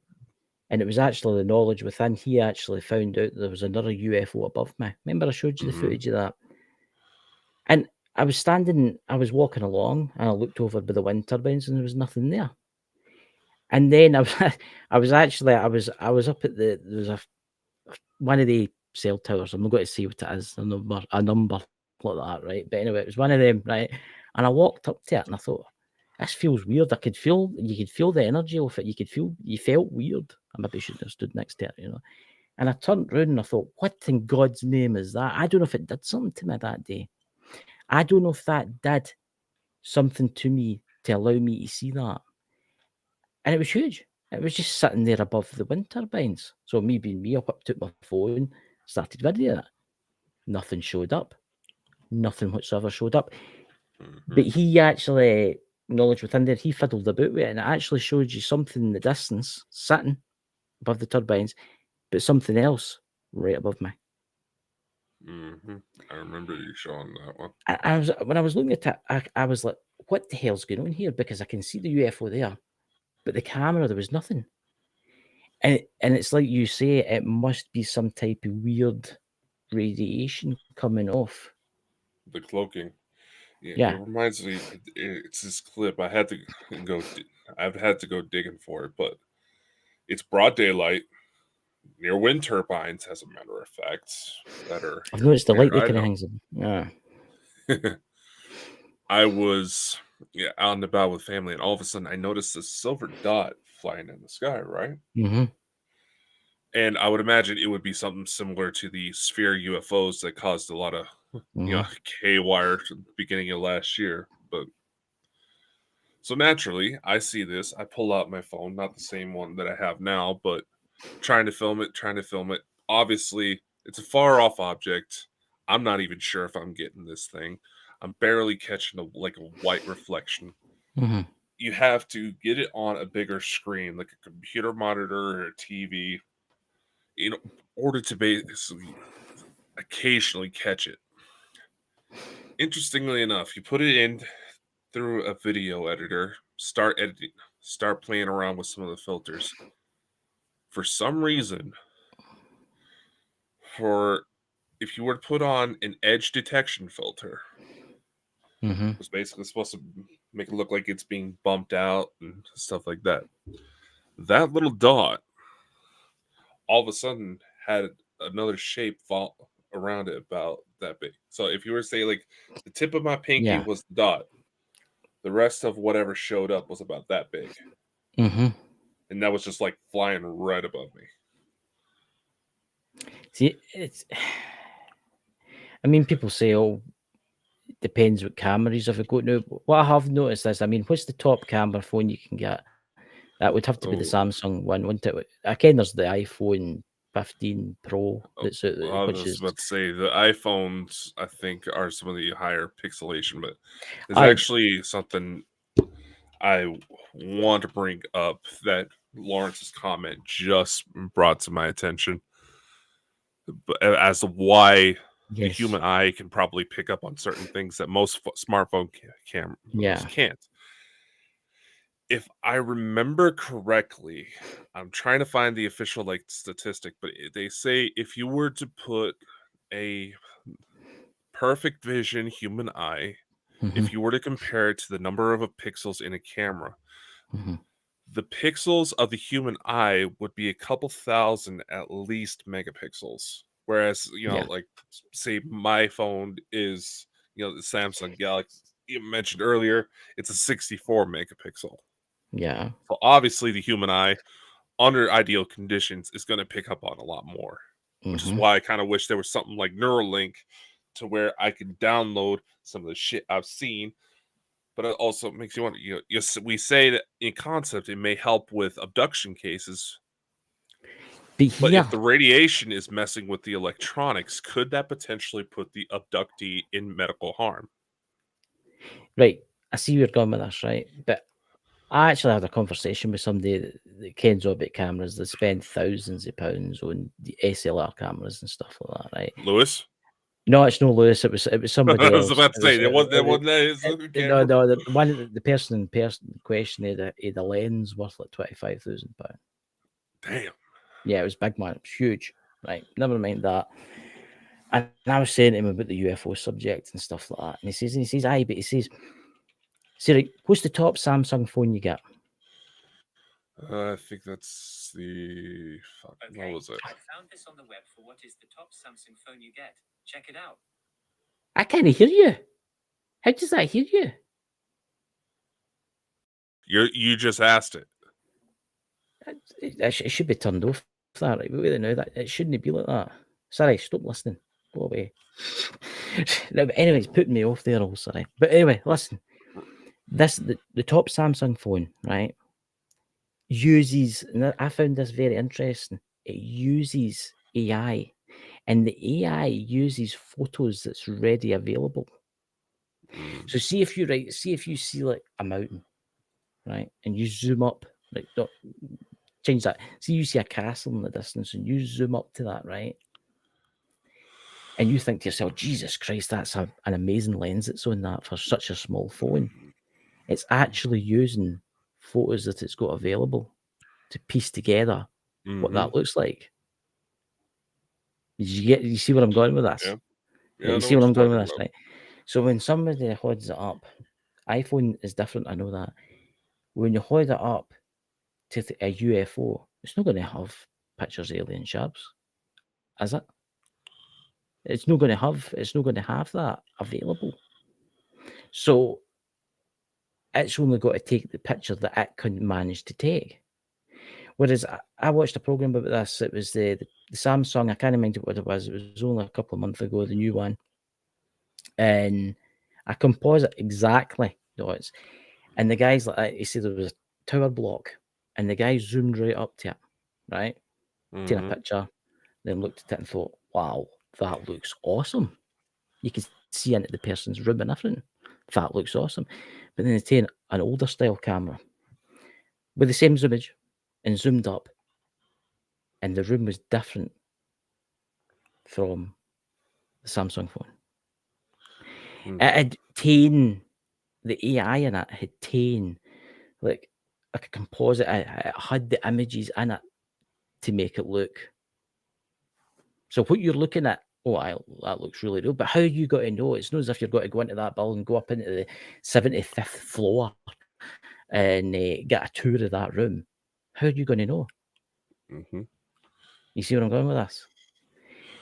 and it was actually the knowledge within. He actually found out there was another UFO above me. Remember I showed you the footage of that? And I was walking along, and I looked over by the wind turbines, and there was nothing there. And then I was up at there was one of the cell towers. I'm not going to say what it is, a number like that, right? But anyway, it was one of them, right? And I walked up to it, and I thought, this feels weird. You could feel the energy of it. You felt weird. I maybe shouldn't have stood next to it, you know. And I turned around and I thought, what in God's name is that? I don't know if it did something to me that day. I don't know if that did something to me to allow me to see that. And it was huge. It was just sitting there above the wind turbines. So me being me, I took my phone, started videoing it. Nothing showed up. Nothing whatsoever showed up. But he actually, knowledge within there, he fiddled about with it, and it actually showed you something in the distance, sitting above the turbines, but something else right above me. I remember you showing that one. When I was looking at it, I was like, what the hell's going on here? Because I can see the UFO there, but the camera, there was nothing. And it's like you say, it must be some type of weird radiation coming off. The cloaking. Yeah. It reminds me, it's this clip. I've had to go digging for it, but it's broad daylight near wind turbines, as a matter of fact. I've noticed the light that kind of hangs in. Yeah. I was out and about with family, and all of a sudden I noticed this silver dot flying in the sky, right? And I would imagine it would be something similar to the sphere UFOs that caused a lot of K-wire at the beginning of last year. But so naturally, I see this. I pull out my phone, not the same one that I have now, but trying to film it. Obviously, it's a far off object. I'm not even sure if I'm getting this thing. I'm barely catching a white reflection. You have to get it on a bigger screen, like a computer monitor or a TV, in order to basically occasionally catch it. Interestingly enough, you put it in through a video editor, start editing, start playing around with some of the filters. For some reason, if you were to put on an edge detection filter, it was basically supposed to make it look like it's being bumped out and stuff like that. That little dot all of a sudden had another shape fall around it about that big. So if you were to say like the tip of my pinky was the dot, the rest of whatever showed up was about that big. And that was just like flying right above me. See, I mean, people say, oh, it depends what cameras have got now. What I have noticed is, I mean, what's the top camera phone you can get? That would have to be the Samsung one, wouldn't it? Again, there's the iPhone 15 Pro. That's I was about to say the iPhones, I think, are some of the higher pixelation, but there's actually something I want to bring up that Lawrence's comment just brought to my attention, as to why the human eye can probably pick up on certain things that most smartphone cameras can't. if I remember correctly, I'm trying to find the official like statistic, but they say if you were to put a perfect vision human eye, Mhm, if you were to compare it to the number of pixels in a camera, mhm. the pixels of the human eye would be a couple thousand at least megapixels. Whereas, Yeah, like say my phone is, the Samsung Galaxy you mentioned earlier, it's a 64 megapixel. yeah. So obviously the human eye under ideal conditions is going to pick up on a lot more, which is Mhm. why I kind of wish there was something like Neuralink to where I could download some of the shit I've seen. But it also makes you wonder. Yes, we say that in concept it may help with abduction cases, But but here, if the radiation is messing with the electronics, could that potentially put the abductee in medical harm? right, I see where you're going with this, right? But I actually had a conversation with somebody that kens all about cameras that spend thousands of pounds on the SLR cameras and stuff like that, right? Lewis, No, it's no Lewis. It was somebody I was else. about to say there wasn't his No, camera. no. The person in question had a lens worth like £25,000. Damn. Yeah, it was big, man. It was huge. Right. Never mind that. And I was saying to him about the UFO subject and stuff like that. And he says, aye, but he says, see, right, what's the top Samsung phone you get? I think that's the what was it? I found this on the web for what is the top Samsung phone you get. Check it out. I can't hear you. How does that hear you? You just asked it. It should be turned off. That right? Wait now, that it shouldn't be like that. Sorry, stop listening. Go away. No, but anyway, it's putting me off there. All sorry. But anyway, listen. The top Samsung phone, right, uses, and I found this very interesting. It uses AI, and the AI uses photos that's ready available. Mm, So see if you see like a mountain, right, and you zoom up, like no, change that. See you see a castle in the distance, and you zoom up to that, right, and you think to yourself, Jesus Christ, that's an amazing lens that's on that for such a small phone. It's actually using photos that it's got available to piece together what mm-hmm. that looks like. You see where I'm going with this? Yeah, Right, yeah, I you know see what where you're I'm going with talking this, about. right? So when somebody holds it up, iPhone is different. I know that. When you hold it up to a UFO, it's not going to have pictures of alien ships, is it? It's not going to have. It's not going to have that available. So it's only got to take the picture that it can manage to take. Whereas I watched a program about this. It was the Samsung. I can't remember what it was. It was only a couple of months ago. The new one, and a composite exactly. No, it's and the guy's like he said there was a tower block, and the guy zoomed right up to it, right, taking a Mm-hmm. picture, then looked at it and thought, "Wow, that looks awesome." You can see into the person's room and everything. That looks awesome. But then they take an older style camera with the same zoomage and zoomed up, and the room was different from the Samsung phone. Mm, It had ta'en the AI in it had ta'en like a composite. It had the images in it to make it look. So what you're looking at, oh, that looks really real. But how you got to know? It's not as if you're going to go into that building, go up into the 75th floor, and get a tour of that room. How are you going to know? mm-hmm. You see where I'm going with this?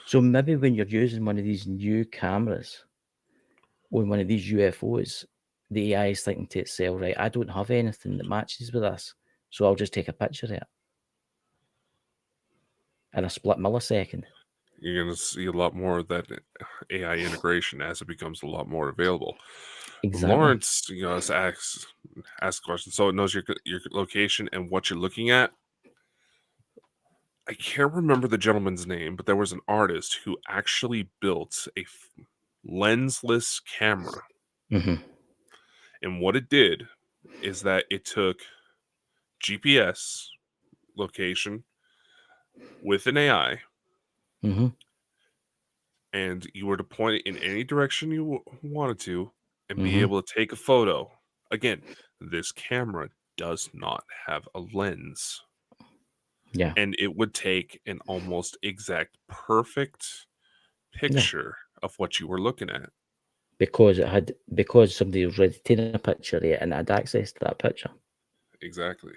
So maybe when you're using one of these new cameras on one of these UFOs, the AI is thinking to itself, right, I don't have anything that matches with this, so I'll just take a picture of it in a split millisecond. You're gonna see a lot more of that AI integration as it becomes a lot more available. But Exactly. Lawrence, has ask questions, so it knows your location and what you're looking at. I can't remember the gentleman's name, but there was an artist who actually built a lensless camera, Hmm. and what it did is that it took GPS location with an AI, Hmm. and you were to point it in any direction you wanted to, and be Hmm. able to take a photo. Again, this camera does not have a lens. Yeah. And it would take an almost exact perfect picture of what you were looking at. Because somebody was ready to take a picture of it and had access to that picture. Exactly.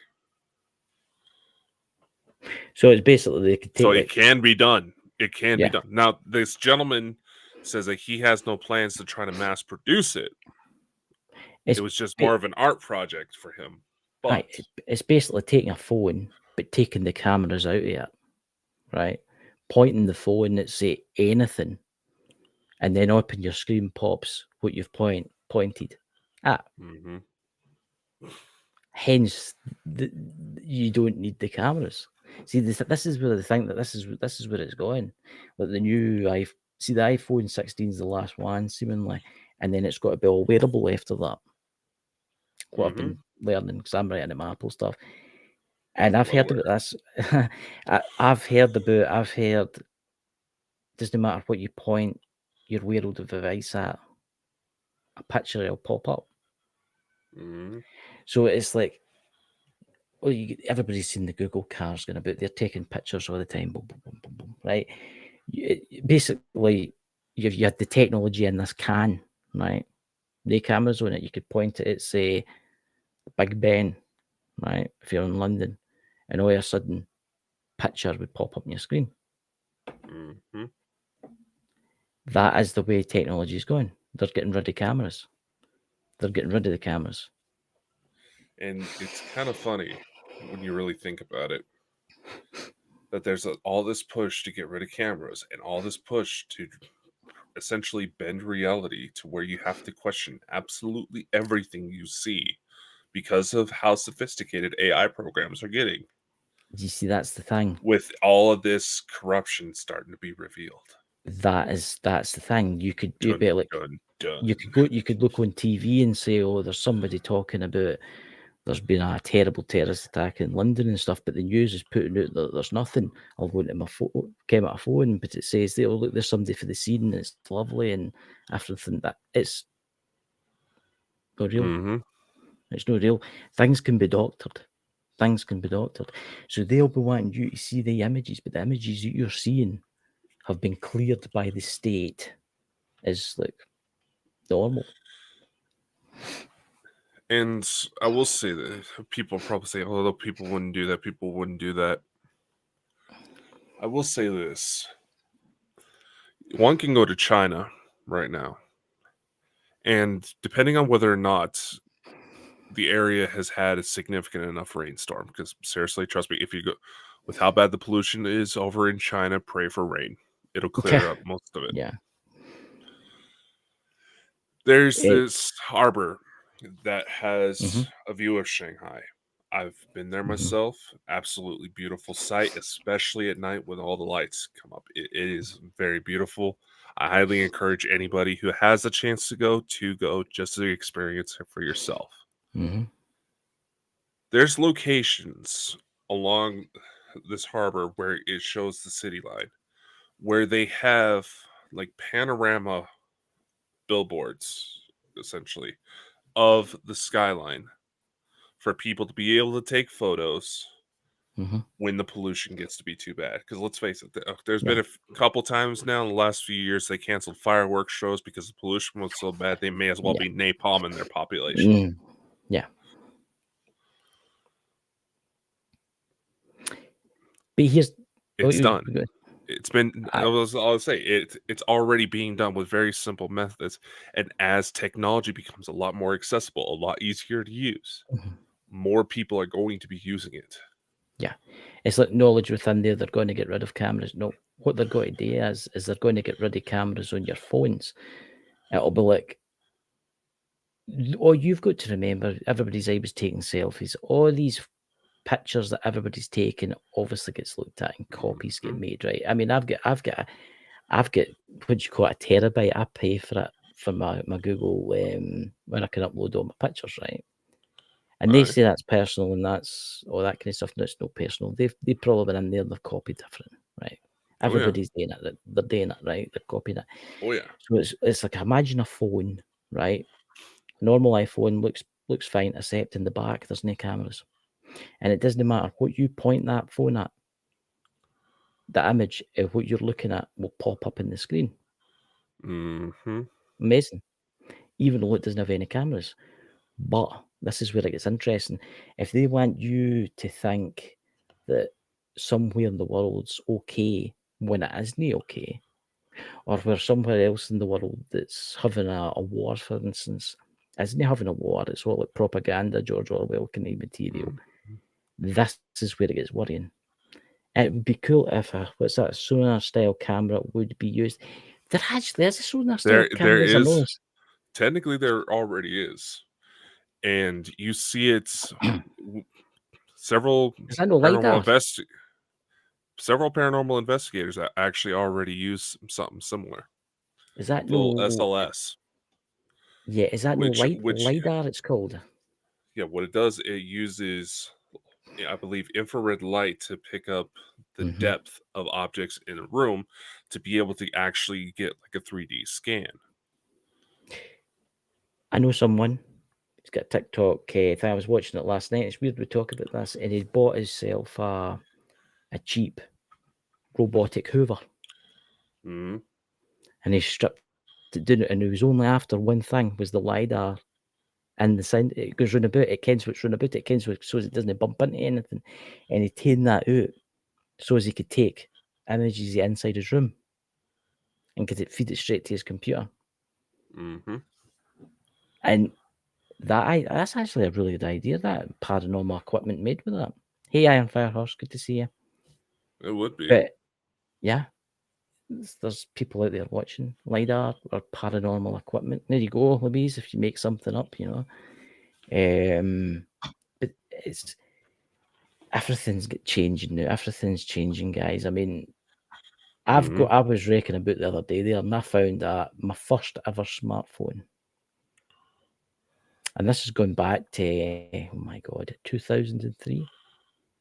So it's basically they could take So like, it can be done. It can Yeah. be done. Now, this gentleman says that he has no plans to try to mass produce it. it's It was just ba- more of an art project for him. But right, it's basically taking a phone but taking the cameras out of it, right? Pointing the phone at say anything, and then up on your screen pops what you've pointed at. Mhm. Hence, you don't need the cameras. See, this is where they think that this is where it's going. Like the new see the iPhone 16 is the last one seemingly, and then it's got to be all wearable after that. What I've been learning because I'm writing my Apple stuff, and I've Well heard about this. I've heard doesn't matter what you point your wearable device at, a picture will pop up. Mhm. So it's like, well, everybody's seen the Google cars going about. They're taking pictures all the time, boom, boom, boom, boom, boom, right? Basically, you had the technology in this can, right? The cameras on it, you could point it at, say, Big Ben, right? If you're in London, and all of a sudden, picture would pop up on your screen. Mhm. That is the way technology is going. They're getting rid of cameras. They're getting rid of the cameras. And it's kind of funny when you really think about it that there's all this push to get rid of cameras and all this push to essentially bend reality to where you have to question absolutely everything you see because of how sophisticated AI programs are getting. You see, that's the thing. With all of this corruption starting to be revealed. That's the thing. You could do Dun, better. Like dun, dun. you could look on TV and say, oh, there's somebody talking about there's been a terrible terrorist attack in London and stuff, but the news is putting out that there's nothing. I'll go into my phone, but it says, oh, look, there's somebody for the scene, it's lovely, and everything. That it's not real. Mhm. It's not real. Things can be doctored. Things can be doctored. So they'll be wanting you to see the images, but the images that you're seeing have been cleared by the state as like normal. And I will say that people probably say, oh, people wouldn't do that. People wouldn't do that. I will say this. One can go to China right now. And depending on whether or not the area has had a significant enough rainstorm, because seriously, trust me, if you go with how bad the pollution is over in China, pray for rain. It'll clear up most of it. Yeah. There's this harbor that has Mhm. a view of Shanghai. I've been there Mhm. myself. Absolutely beautiful sight, especially at night when all the lights come up. It is very beautiful. I highly encourage anybody who has a chance to go just to experience it for yourself. Mhm. There's locations along this harbor where it shows the city line, where they have like panorama billboards, essentially, of the skyline for people to be able to take photos Mhm. when the pollution gets to be too bad. Because let's face it, there's Yeah. been a couple times now in the last few years they canceled fireworks shows because the pollution was so bad they may as well Yeah. be napalming their population. Mm. Yeah. But here's It's you done. go. It's been. I'll say it's already being done with very simple methods, and as technology becomes a lot more accessible, a lot easier to use, Mhm. more people are going to be using it. Yeah. It's like knowledge within there. They're going to get rid of cameras. No, what they're going to do is they're going to get rid of cameras on your phones. It'll be like, oh, you've got to remember, everybody's always taking selfies. All these pictures that everybody's taking obviously gets looked at and copies get made, right? I mean, I've got what do you call it, a terabyte. I pay for it for my Google when I can upload all my pictures, right? And they Right. say that's personal and that's all that kind of stuff. No, it's not personal. They've probably been in there and they've copied different, right? Oh yeah. Everybody's doing it. They're doing it, right? They're copying it. Oh yeah. So it's like, imagine a phone, right? A normal iPhone looks fine, except in the back there's no cameras. And it doesn't matter what you point that phone at, the image of what you're looking at will pop up in the screen. Mm-hmm. Amazing. Even though it doesn't have any cameras. But this is where it gets interesting. If they want you to think that somewhere in the world's okay when it isn't okay, or where somewhere else in the world that's having a war, for instance, isn't having a war, it's all like propaganda, George Orwell kind of material. This is where it gets worrying. It would be cool if a sonar style camera would be used. There actually is a sonar style There camera. There's a is noise. technically there already is, and you see it. Several Is that no paranormal LiDAR? several paranormal investigators that actually already use something similar. Is that Little no? SLS, Yeah, is that no which LiDAR? It's called. yeah, what it does, it uses, I believe, infrared light to pick up the Mhm. depth of objects in a room to be able to actually get like a 3D scan. I know someone. He's got a TikTok. Thing. I was watching it last night. It's weird we talk about this, and he bought himself a cheap robotic Hoover, Mm-hmm. and he stripped it down, and it was only after one thing was the LiDAR. And the sound it goes round about, it kens what's round about, it kens what so as it doesn't bump into anything. And he taken that out so as he could take images inside his room and could it feed it straight to his computer. Mm-hmm. And that's actually a really good idea, that paranormal equipment made with that. Hey Iron Fire Horse, good to see you. It would be. But yeah, there's people out there watching LiDAR or paranormal equipment. There you go, Louise, if you make something up, you know. But it's everything's changing now. Everything's changing, guys. I mean, I was raking about the other day there, and I found my first ever smartphone. And this is going back to, oh my God, 2003?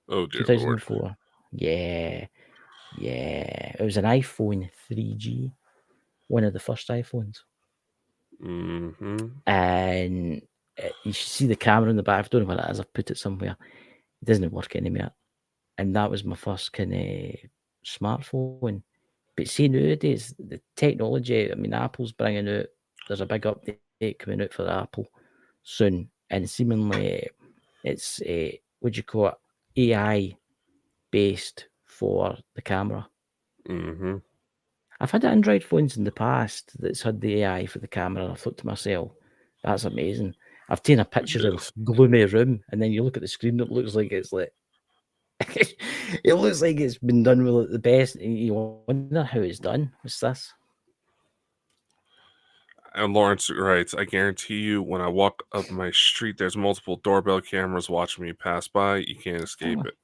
Oh, dear Lord. 2004. Yeah. It was an iPhone 3G, one of the first iPhones. Mm-hmm. And you should see the camera in the back. I don't know what it is. I've put it somewhere. It doesn't work anymore. And that was my first kind of smartphone. But see, nowadays, the technology, I mean, Apple's bringing out, there's a big update coming out for the Apple soon. And seemingly it's, what do you call it, AI based for the camera. Mm-hmm. I've had Android phones in the past that's had the AI for the camera, and I thought to myself, that's amazing. I've taken a picture of a gloomy room, and then you look at the screen, it looks like it's like, it looks like it's been done with the best. You wonder how it's done. What's this? And Lawrence writes, I guarantee you, when I walk up my street, there's multiple doorbell cameras watching me pass by. You can't escape it.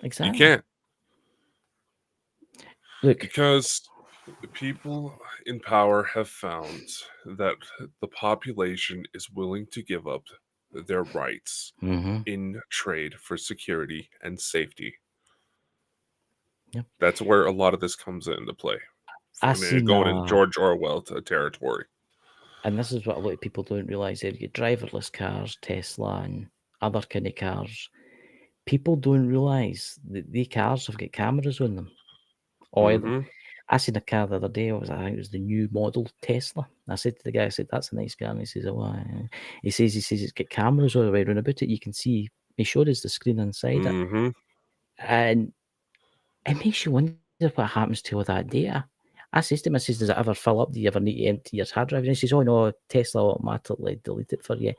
Exactly. You can't. Look. Because people in power have found that the population is willing to give up their rights in trade for security and safety. Yep. That's where a lot of this comes into play. Going into George Orwell territory. And this is what a lot of people don't realise. You get driverless cars, Tesla, and other kind of cars. People don't realise that the cars have got cameras on them. I seen a car the other day. I think it was the new model Tesla. I said to the guy, I said, "That's a nice car." And he says, "Oh, he says it's got cameras all the way around about it. You can see." He showed us the screen inside it, and it makes you wonder what happens to all that data. I says to him, I says, "Does it ever fill up? Do you ever need to empty your hard drive?" And he says, "Oh no, Tesla automatically delete it for you."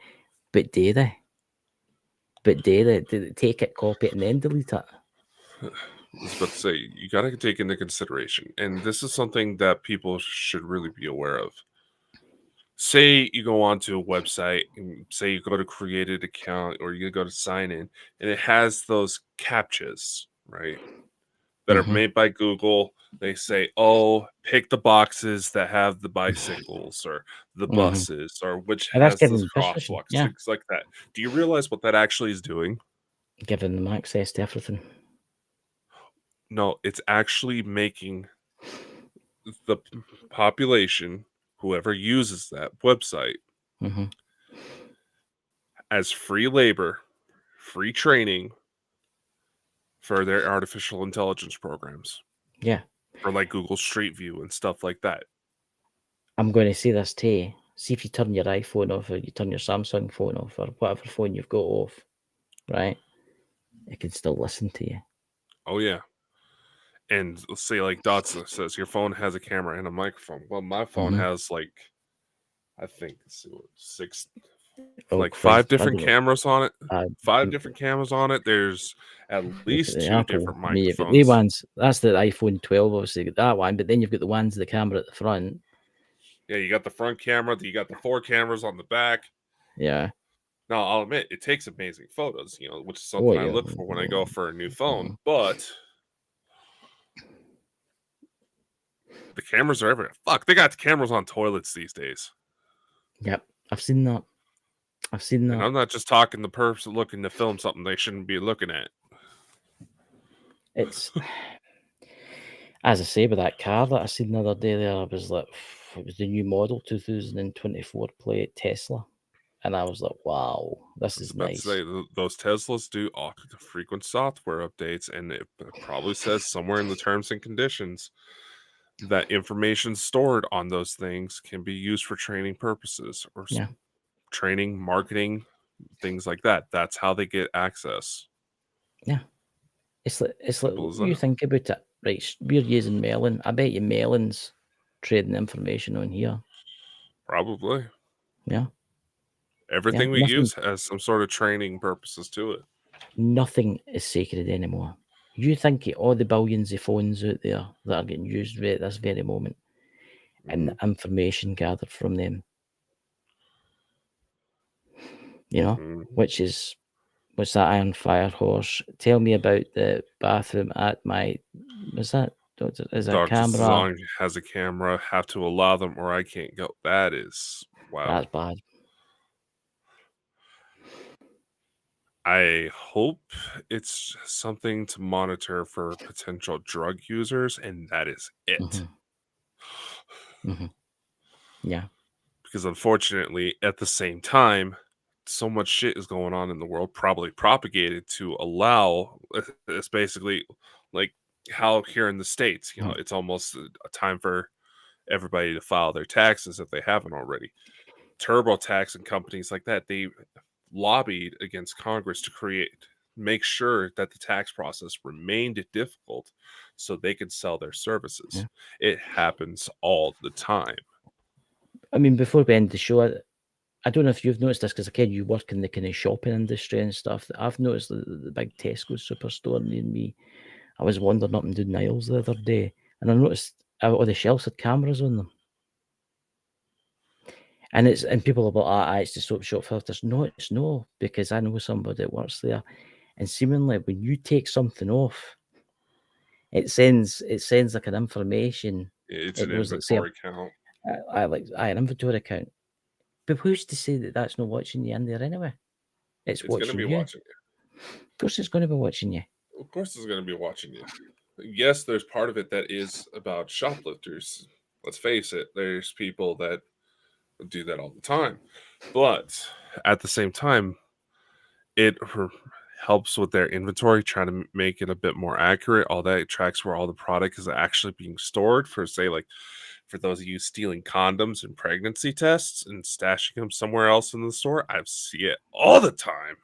But do they? Do they take it, copy it, and then delete it? I was about to say, you got to take into consideration, and this is something that people should really be aware of. Say you go onto a website, and say you go to create an account, or you go to sign in, and it has those CAPTCHAs, right? That are made by Google. They say, oh, pick the boxes that have the bicycles or the buses or which has those crosswalks, things like that. Do you realize what that actually is doing? Giving them access to everything. No, it's actually making the population, whoever uses that website, as free labor, free training for their artificial intelligence programs, Yeah. for like Google Street View and stuff like that. I'm going to say this to you. See if you turn your iPhone off or you turn your Samsung phone off or whatever phone you've got off, right? It can still listen to you. Oh yeah. And let's say like Dotson says your phone has a camera and a microphone. Well, my phone Mhm. has like, I think, six, Oh, like Christ, 5 I different don't know. cameras on it. 5 You- different cameras on it. There's at least the 2 Apple, different I mean, you've got the microphones. ones, that's the iPhone 12, obviously, you got that one, but then you've got the ones, the camera at the front. Yeah, you got the front camera, you got the 4 cameras on the back. Yeah. Now, I'll admit, it takes amazing photos, which is Oh, something I yeah. look for when I go for a new phone. Mhm. But the cameras are everywhere. Fuck, they got cameras on toilets these days. Yep. I've seen that. I've seen And that. I'm not just talking the person looking to film something they shouldn't be looking at. It's, as I say, with that car that I seen the other day there, I was like, it was the new model 2024 plate Tesla. And I was like, wow, this I was is about to nice. say, those Teslas do frequent software updates, and it probably says somewhere in the terms and conditions that information stored on those things can be used for training purposes or Yeah. training, marketing, things like that. That's how they get access. Yeah. It's like Simple as you that. think about it, right? We're using Melon. I bet you Melon's trading information on here. Probably. Yeah. Everything we Nothing use has some sort of training purposes to it. nothing is sacred anymore. You think of all the billions of phones out there that are getting used right at this very moment and the information gathered from them, which is what's that Iron Fire Horse? Tell me about the bathroom at my is that is a Dr. camera? Zong has a camera, have to allow them or I can't go. That is wow. That's bad. I hope it's something to monitor for potential drug users, and that is it. Yeah. Because unfortunately, at the same time, so much shit is going on in the world, probably propagated to allow it's basically like how here in the States, it's almost a time for everybody to file their taxes if they haven't already. TurboTax and companies like that, they lobbied against Congress to make sure that the tax process remained difficult so they could sell their services. Yeah. It happens all the time. I mean, before we end the show, I don't know if you've noticed this because again, you work in the kind of shopping industry and stuff. I've noticed the big Tesco superstore near me. I was wandering up and down the aisles the other day, and I noticed all the shelves had cameras on them. And people are like, it's the soap shop filters. No, it's no, because I know somebody that works there, and seemingly when you take something off, it sends like an information. It's It an goes like say, inventory count. an inventory account. But who's to say that that's not watching you in there anyway? It's It's going to watching be you. watching you. Of course, it's going to be watching you. Of course, it's going to be watching you. Yes, there's part of it that is about shoplifters. Let's face it, there's people that do that all the time. But at the same time, it helps with their inventory, trying to make it a bit more accurate. All that, it tracks where all the product is actually being stored for, say, like for those of you stealing condoms and pregnancy tests and stashing them somewhere else in the store. I see it all the time.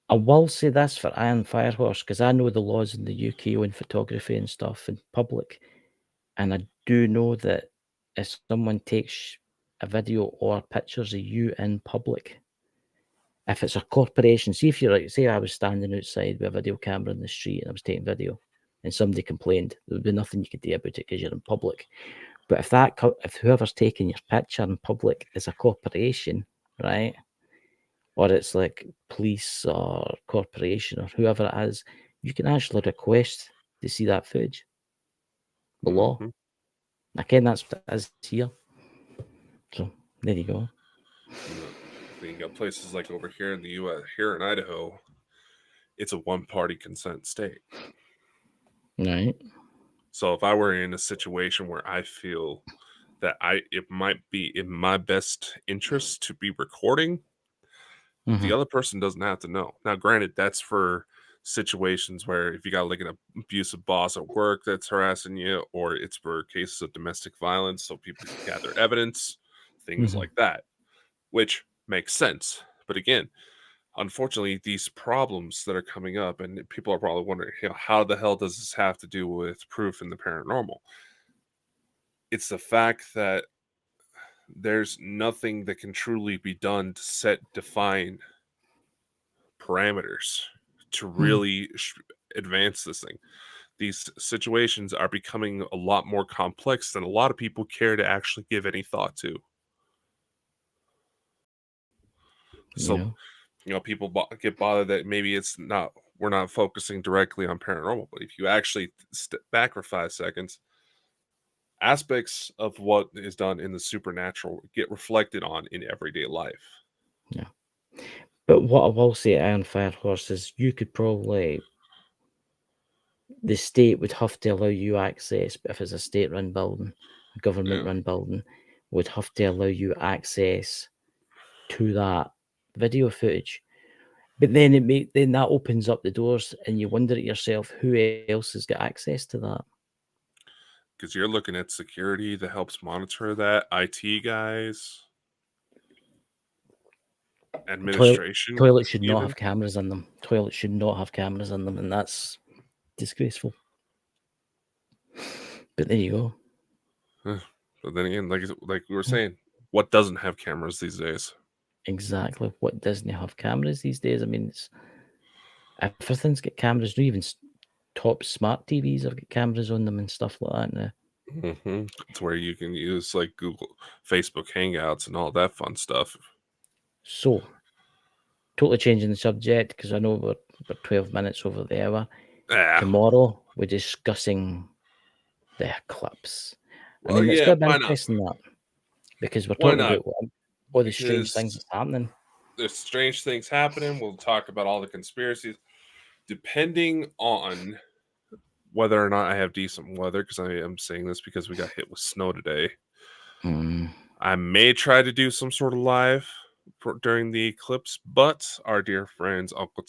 I will say this for Iron Firehorse because I know the laws in the UK on photography and stuff in public, and I do know that if someone takes a video or pictures of you in public, if it's a corporation, see if you're like, say I was standing outside with a video camera in the street and I was taking video, and somebody complained, there would be nothing you could do about it because you're in public. But if whoever's taking your picture in public is a corporation, right? Or it's like police or corporation or whoever it is, you can actually request to see that footage. The law. Again, that's what it is here. So there you go. You got places like over here in the U.S., here in Idaho, it's a one-party consent state. Right. So if I were in a situation where I feel that it might be in my best interest to be recording, The other person doesn't have to know. Now, granted, that's for situations where if you got like an abusive boss at work that's harassing you, or it's for cases of domestic violence, so people can gather evidence, things like that, which makes sense. But again, unfortunately, these problems that are coming up, and people are probably wondering, how the hell does this have to do with proof in the paranormal? It's the fact that there's nothing that can truly be done to define parameters to really advance this thing. These situations are becoming a lot more complex than a lot of people care to actually give any thought to. So, people get bothered that maybe we're not focusing directly on paranormal, but if you actually step back for 5 seconds, aspects of what is done in the supernatural get reflected on in everyday life. Yeah. But what I will say, Iron Fire Horse, is you could probably, the state would have to allow you access, but if it's a state-run building, a government-run building, would have to allow you access to that video footage. But then then that opens up the doors, and you wonder to yourself, who else has got access to that? Because you're looking at security that helps monitor that, IT guys, administration. Toilets should not even. have cameras in them. Toilets should not have cameras in them, and that's disgraceful. But there you go. But then again, like we were saying, what doesn't have cameras these days? Exactly. What doesn't have cameras these days? I mean, everything's got cameras. Even top smart TVs have got cameras on them and stuff like that now. It's where you can use like Google, Facebook Hangouts, and all that fun stuff. So, totally changing the subject because I know we're 12 minutes over the hour. Tomorrow we're discussing the eclipse. I mean, it's going to be interesting that because we're talking about all the strange things that's happening. There's strange things happening. We'll talk about all the conspiracies, depending on whether or not I have decent weather, because I am saying this because we got hit with snow today. I may try to do some sort of live during the eclipse, but our dear friends Uncle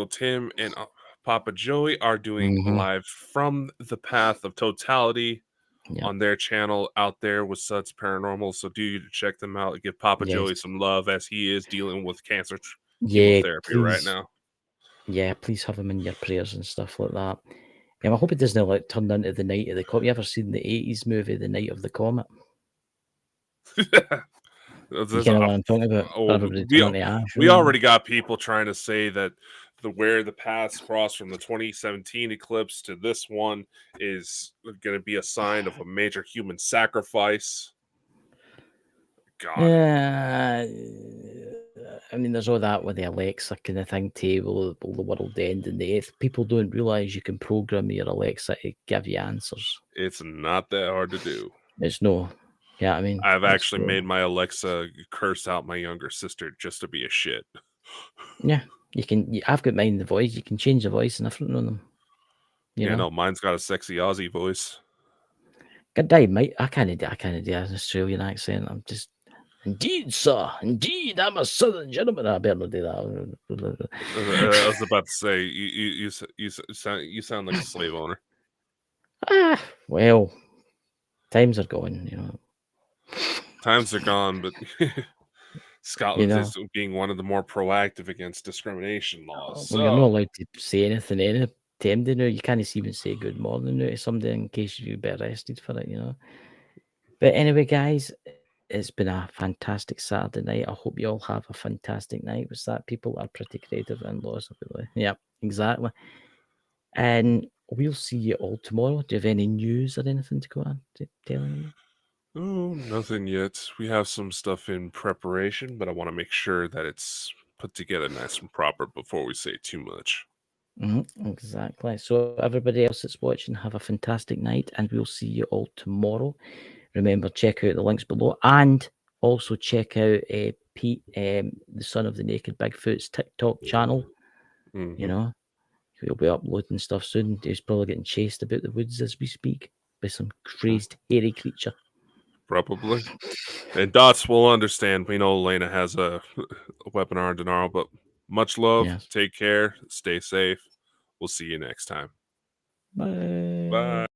Tim and Papa Joey are doing live from the Path of Totality on their channel out there with Suds Paranormal. So do check them out. Give Papa Joey some love as he is dealing with cancer chemotherapy right now. Yeah, please have him in your prayers and stuff like that. I hope it doesn't like turn into the Night of the Comet. You ever seen the 80s movie, The Night of the Comet? You know what I'm talking about? We already got people trying to say that where the paths cross from the 2017 eclipse to this one is going to be a sign of a major human sacrifice. God. I mean, there's all that with the Alexa kind of thing too. Will the world end in the 8th? People don't realize you can program your Alexa to give you answers. It's not that hard to do. It's no. Yeah, I mean, I've actually made my Alexa curse out my younger sister just to be a shit. Yeah, you can. I've got mine the voice. You can change the voice and everything on them. No, mine's got a sexy Aussie voice. God damn, mate, I can't do an Australian accent. I'm just, indeed, sir, indeed, I'm a southern gentleman. I better not do that. I was about to say you sound like a slave owner. Well, times are gone, Times are gone, but Scotland is being one of the more proactive against discrimination laws. Well, you're not allowed to say anything to them, you can't even say good morning to somebody in case you get arrested for it, But anyway, guys, it's been a fantastic Saturday night. I hope you all have a fantastic night. Was that people are pretty creative and laws of the way. Yeah, exactly. And we'll see you all tomorrow. Do you have any news or anything to go on to tell anyone? Oh, nothing yet. We have some stuff in preparation, but I want to make sure that it's put together nice and proper before we say too much. Exactly. So everybody else that's watching, have a fantastic night, and we'll see you all tomorrow. Remember, check out the links below, and also check out Pete, the son of the Naked Bigfoot's TikTok channel. He'll be uploading stuff soon. He's probably getting chased about the woods as we speak by some crazed, hairy creature. Probably. And Dots will understand. We know Elena has a webinar tomorrow, but much love. Yes. Take care. Stay safe. We'll see you next time. Bye. Bye.